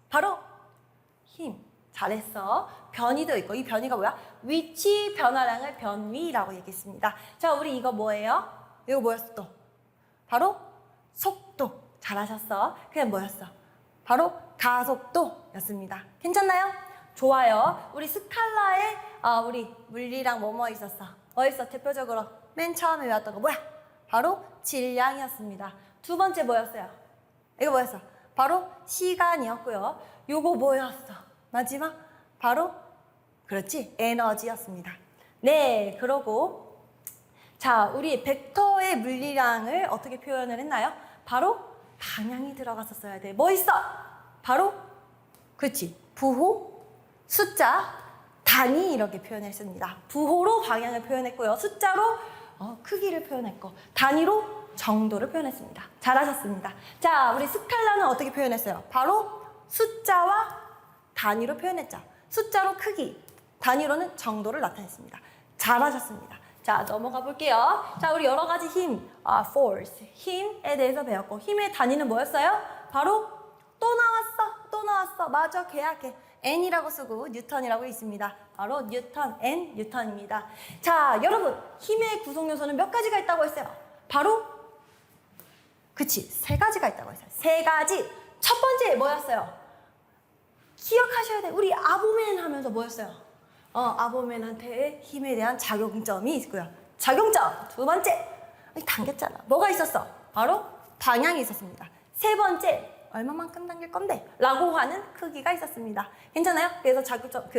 바로 힘. 잘했어. 변이도 있고, 이 변이가 뭐야? 위치 변화량을 변위라고 얘기했습니다. 자, 우리 이거 뭐예요? 이거 뭐였어 또? 바로 속도. 잘하셨어. 그게 뭐였어? 바로 가속도였습니다. 괜찮나요? 좋아요. 우리 스칼라에 우리 물리량 뭐뭐 있었어? 뭐 있어? 대표적으로 맨 처음에 외웠던 거 뭐야? 바로 질량이었습니다. 두 번째 뭐였어요? 이거 뭐였어? 바로 시간이었고요. 요거 뭐였어? 마지막 바로 그렇지 에너지였습니다. 네, 그러고 자, 우리 벡터의 물리량을 어떻게 표현을 했나요? 바로 방향이 들어갔었어야 돼. 뭐 있어? 바로 그렇지 부호, 숫자, 단위 이렇게 표현했습니다. 부호로 방향을 표현했고요. 숫자로 크기를 표현했고 단위로 정도를 표현했습니다. 잘하셨습니다. 자, 우리 스칼라는 어떻게 표현했어요? 바로 숫자와 단위로 표현했죠. 숫자로 크기, 단위로는 정도를 나타냈습니다. 잘하셨습니다. 자, 넘어가 볼게요. 자, 우리 여러 가지 힘, force, 힘에 대해서 배웠고, 힘의 단위는 뭐였어요? 바로 또 나왔어. 맞아, 계약해. N이라고 쓰고 뉴턴이라고 있습니다. 바로 뉴턴, N, 뉴턴입니다. 자, 여러분, 힘의 구성 요소는 몇 가지가 있다고 했어요? 바로 그치, 세 가지가 있다고 했어요. 세 가지. 첫 번째 뭐였어요? 기억하셔야 돼. 우리 아보멘 하면서 뭐였어요? 아보멘한테 힘에 대한 작용점이 있고요. 작용점. 두 번째. 당겼잖아. 뭐가 있었어? 바로 방향이 있었습니다. 세 번째. 얼마만큼 당길 건데? 라고 하는 크기가 있었습니다. 괜찮아요? 그래서 작용점,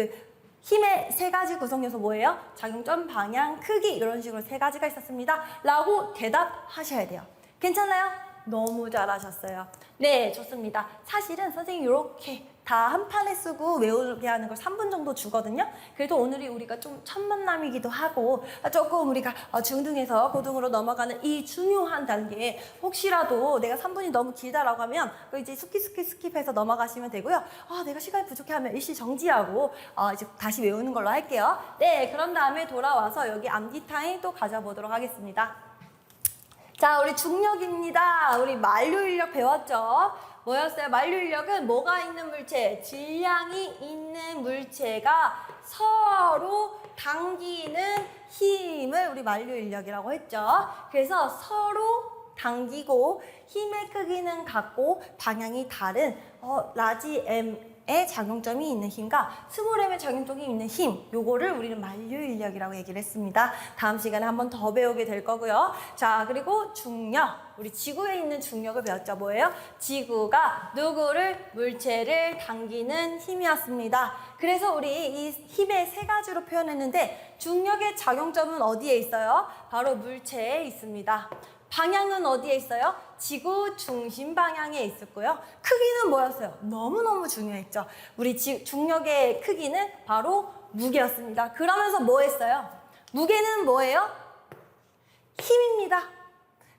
힘의 세 가지 구성 요소 뭐예요? 작용점, 방향, 크기 이런 식으로 세 가지가 있었습니다. 라고 대답하셔야 돼요. 괜찮아요? 너무 잘하셨어요. 네, 좋습니다. 사실은 선생님이 이렇게 다 한 판에 쓰고 외우게 하는 걸 3분 정도 주거든요. 그래도 오늘이 우리가 좀 첫 만남이기도 하고 조금 우리가 중등에서 고등으로 넘어가는 이 중요한 단계에 혹시라도 내가 3분이 너무 길다라고 하면 이제 스킵해서 넘어가시면 되고요. 내가 시간이 부족해 하면 일시 정지하고 이제 다시 외우는 걸로 할게요. 네, 그런 다음에 돌아와서 여기 암기 타임 또 가져보도록 하겠습니다. 자, 우리 중력입니다. 우리 만류 인력 배웠죠? 뭐였어요? 만류 인력은 뭐가 있는 물체? 질량이 있는 물체가 서로 당기는 힘을 우리 만류 인력이라고 했죠. 그래서 서로 당기고 힘의 크기는 같고 방향이 다른 라지 M의 작용점이 있는 힘과 스몰 M의 작용점이 있는 힘, 요거를 우리는 만류 인력이라고 얘기를 했습니다. 다음 시간에 한 번 더 배우게 될 거고요. 자, 그리고 중력. 우리 지구에 있는 중력을 배웠죠. 뭐예요? 지구가 누구를, 물체를 당기는 힘이었습니다. 그래서 우리 이 힘의 세 가지로 표현했는데 중력의 작용점은 어디에 있어요? 바로 물체에 있습니다. 방향은 어디에 있어요? 지구 중심 방향에 있었고요. 크기는 뭐였어요? 너무너무 중요했죠. 우리 중력의 크기는 바로 무게였습니다. 그러면서 뭐 했어요? 무게는 뭐예요? 힘입니다.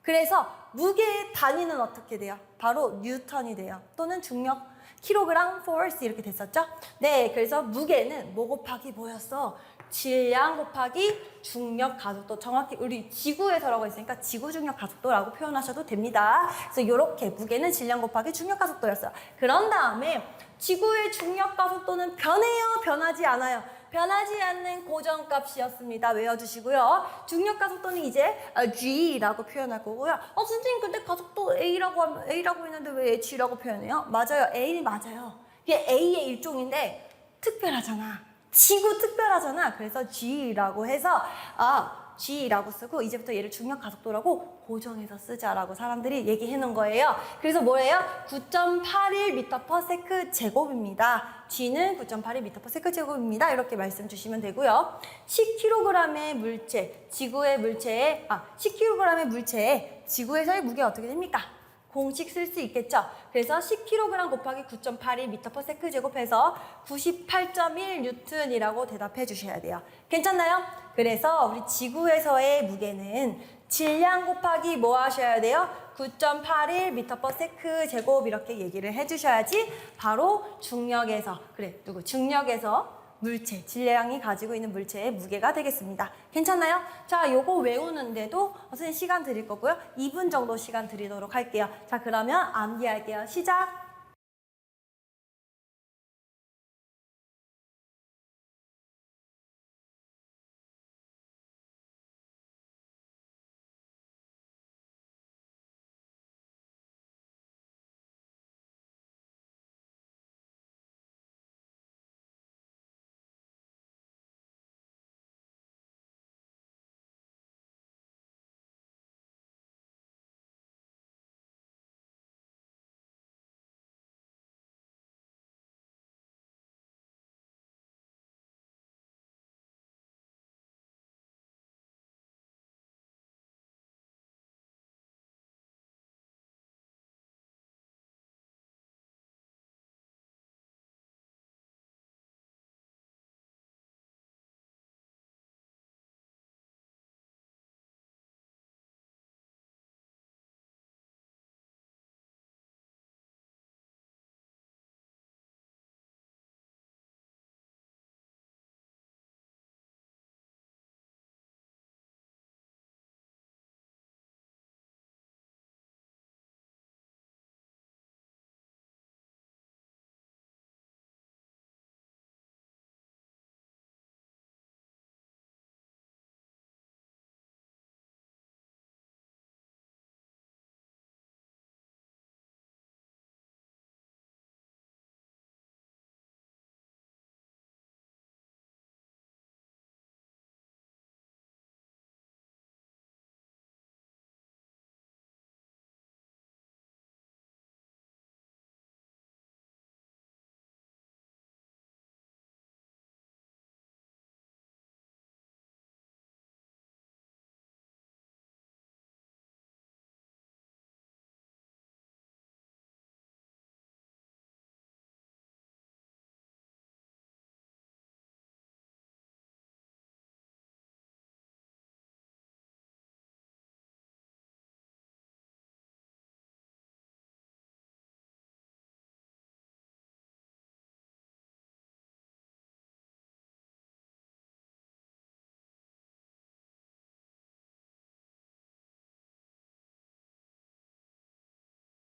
그래서 무게의 단위는 어떻게 돼요? 바로 뉴턴이 돼요. 또는 중력, 킬로그램, force 이렇게 됐었죠? 네, 그래서 무게는 뭐 곱하기 뭐였어? 질량 곱하기 중력 가속도. 정확히 우리 지구에서라고 했으니까 지구 중력 가속도라고 표현하셔도 됩니다. 그래서 이렇게 무게는 질량 곱하기 중력 가속도였어요. 그런 다음에 지구의 중력 가속도는 변해요? 변하지 않아요? 변하지 않는 고정값이었습니다. 외워주시고요. 중력 가속도는 이제 G라고 표현할 거고요. 선생님 근데 가속도 A라고 했는데 왜 G라고 표현해요? 맞아요. A 맞아요. 이게 A의 일종인데 특별하잖아. 지구 특별하잖아. 그래서 G라고 해서 G라고 쓰고 이제부터 얘를 중력 가속도라고 고정해서 쓰자라고 사람들이 얘기해 놓은 거예요. 그래서 뭐예요? 9.81m/s 제곱입니다. G는 9.81m/s 제곱입니다. 이렇게 말씀 주시면 되고요. 10kg의 물체, 10kg의 물체에 지구에서의 무게가 어떻게 됩니까? 공식 쓸 수 있겠죠? 그래서 10kg 곱하기 9.81m/s 제곱해서 98.1N이라고 대답해 주셔야 돼요. 괜찮나요? 그래서 우리 지구에서의 무게는 질량 곱하기 뭐 하셔야 돼요? 9.81m/s 제곱 이렇게 얘기를 해주셔야지 바로 중력에서 중력에서 물체, 질량이 가지고 있는 물체의 무게가 되겠습니다. 괜찮나요? 자, 요거 외우는데도 선생님 시간 드릴 거고요. 2분 정도 시간 드리도록 할게요. 자, 그러면 암기할게요. 시작!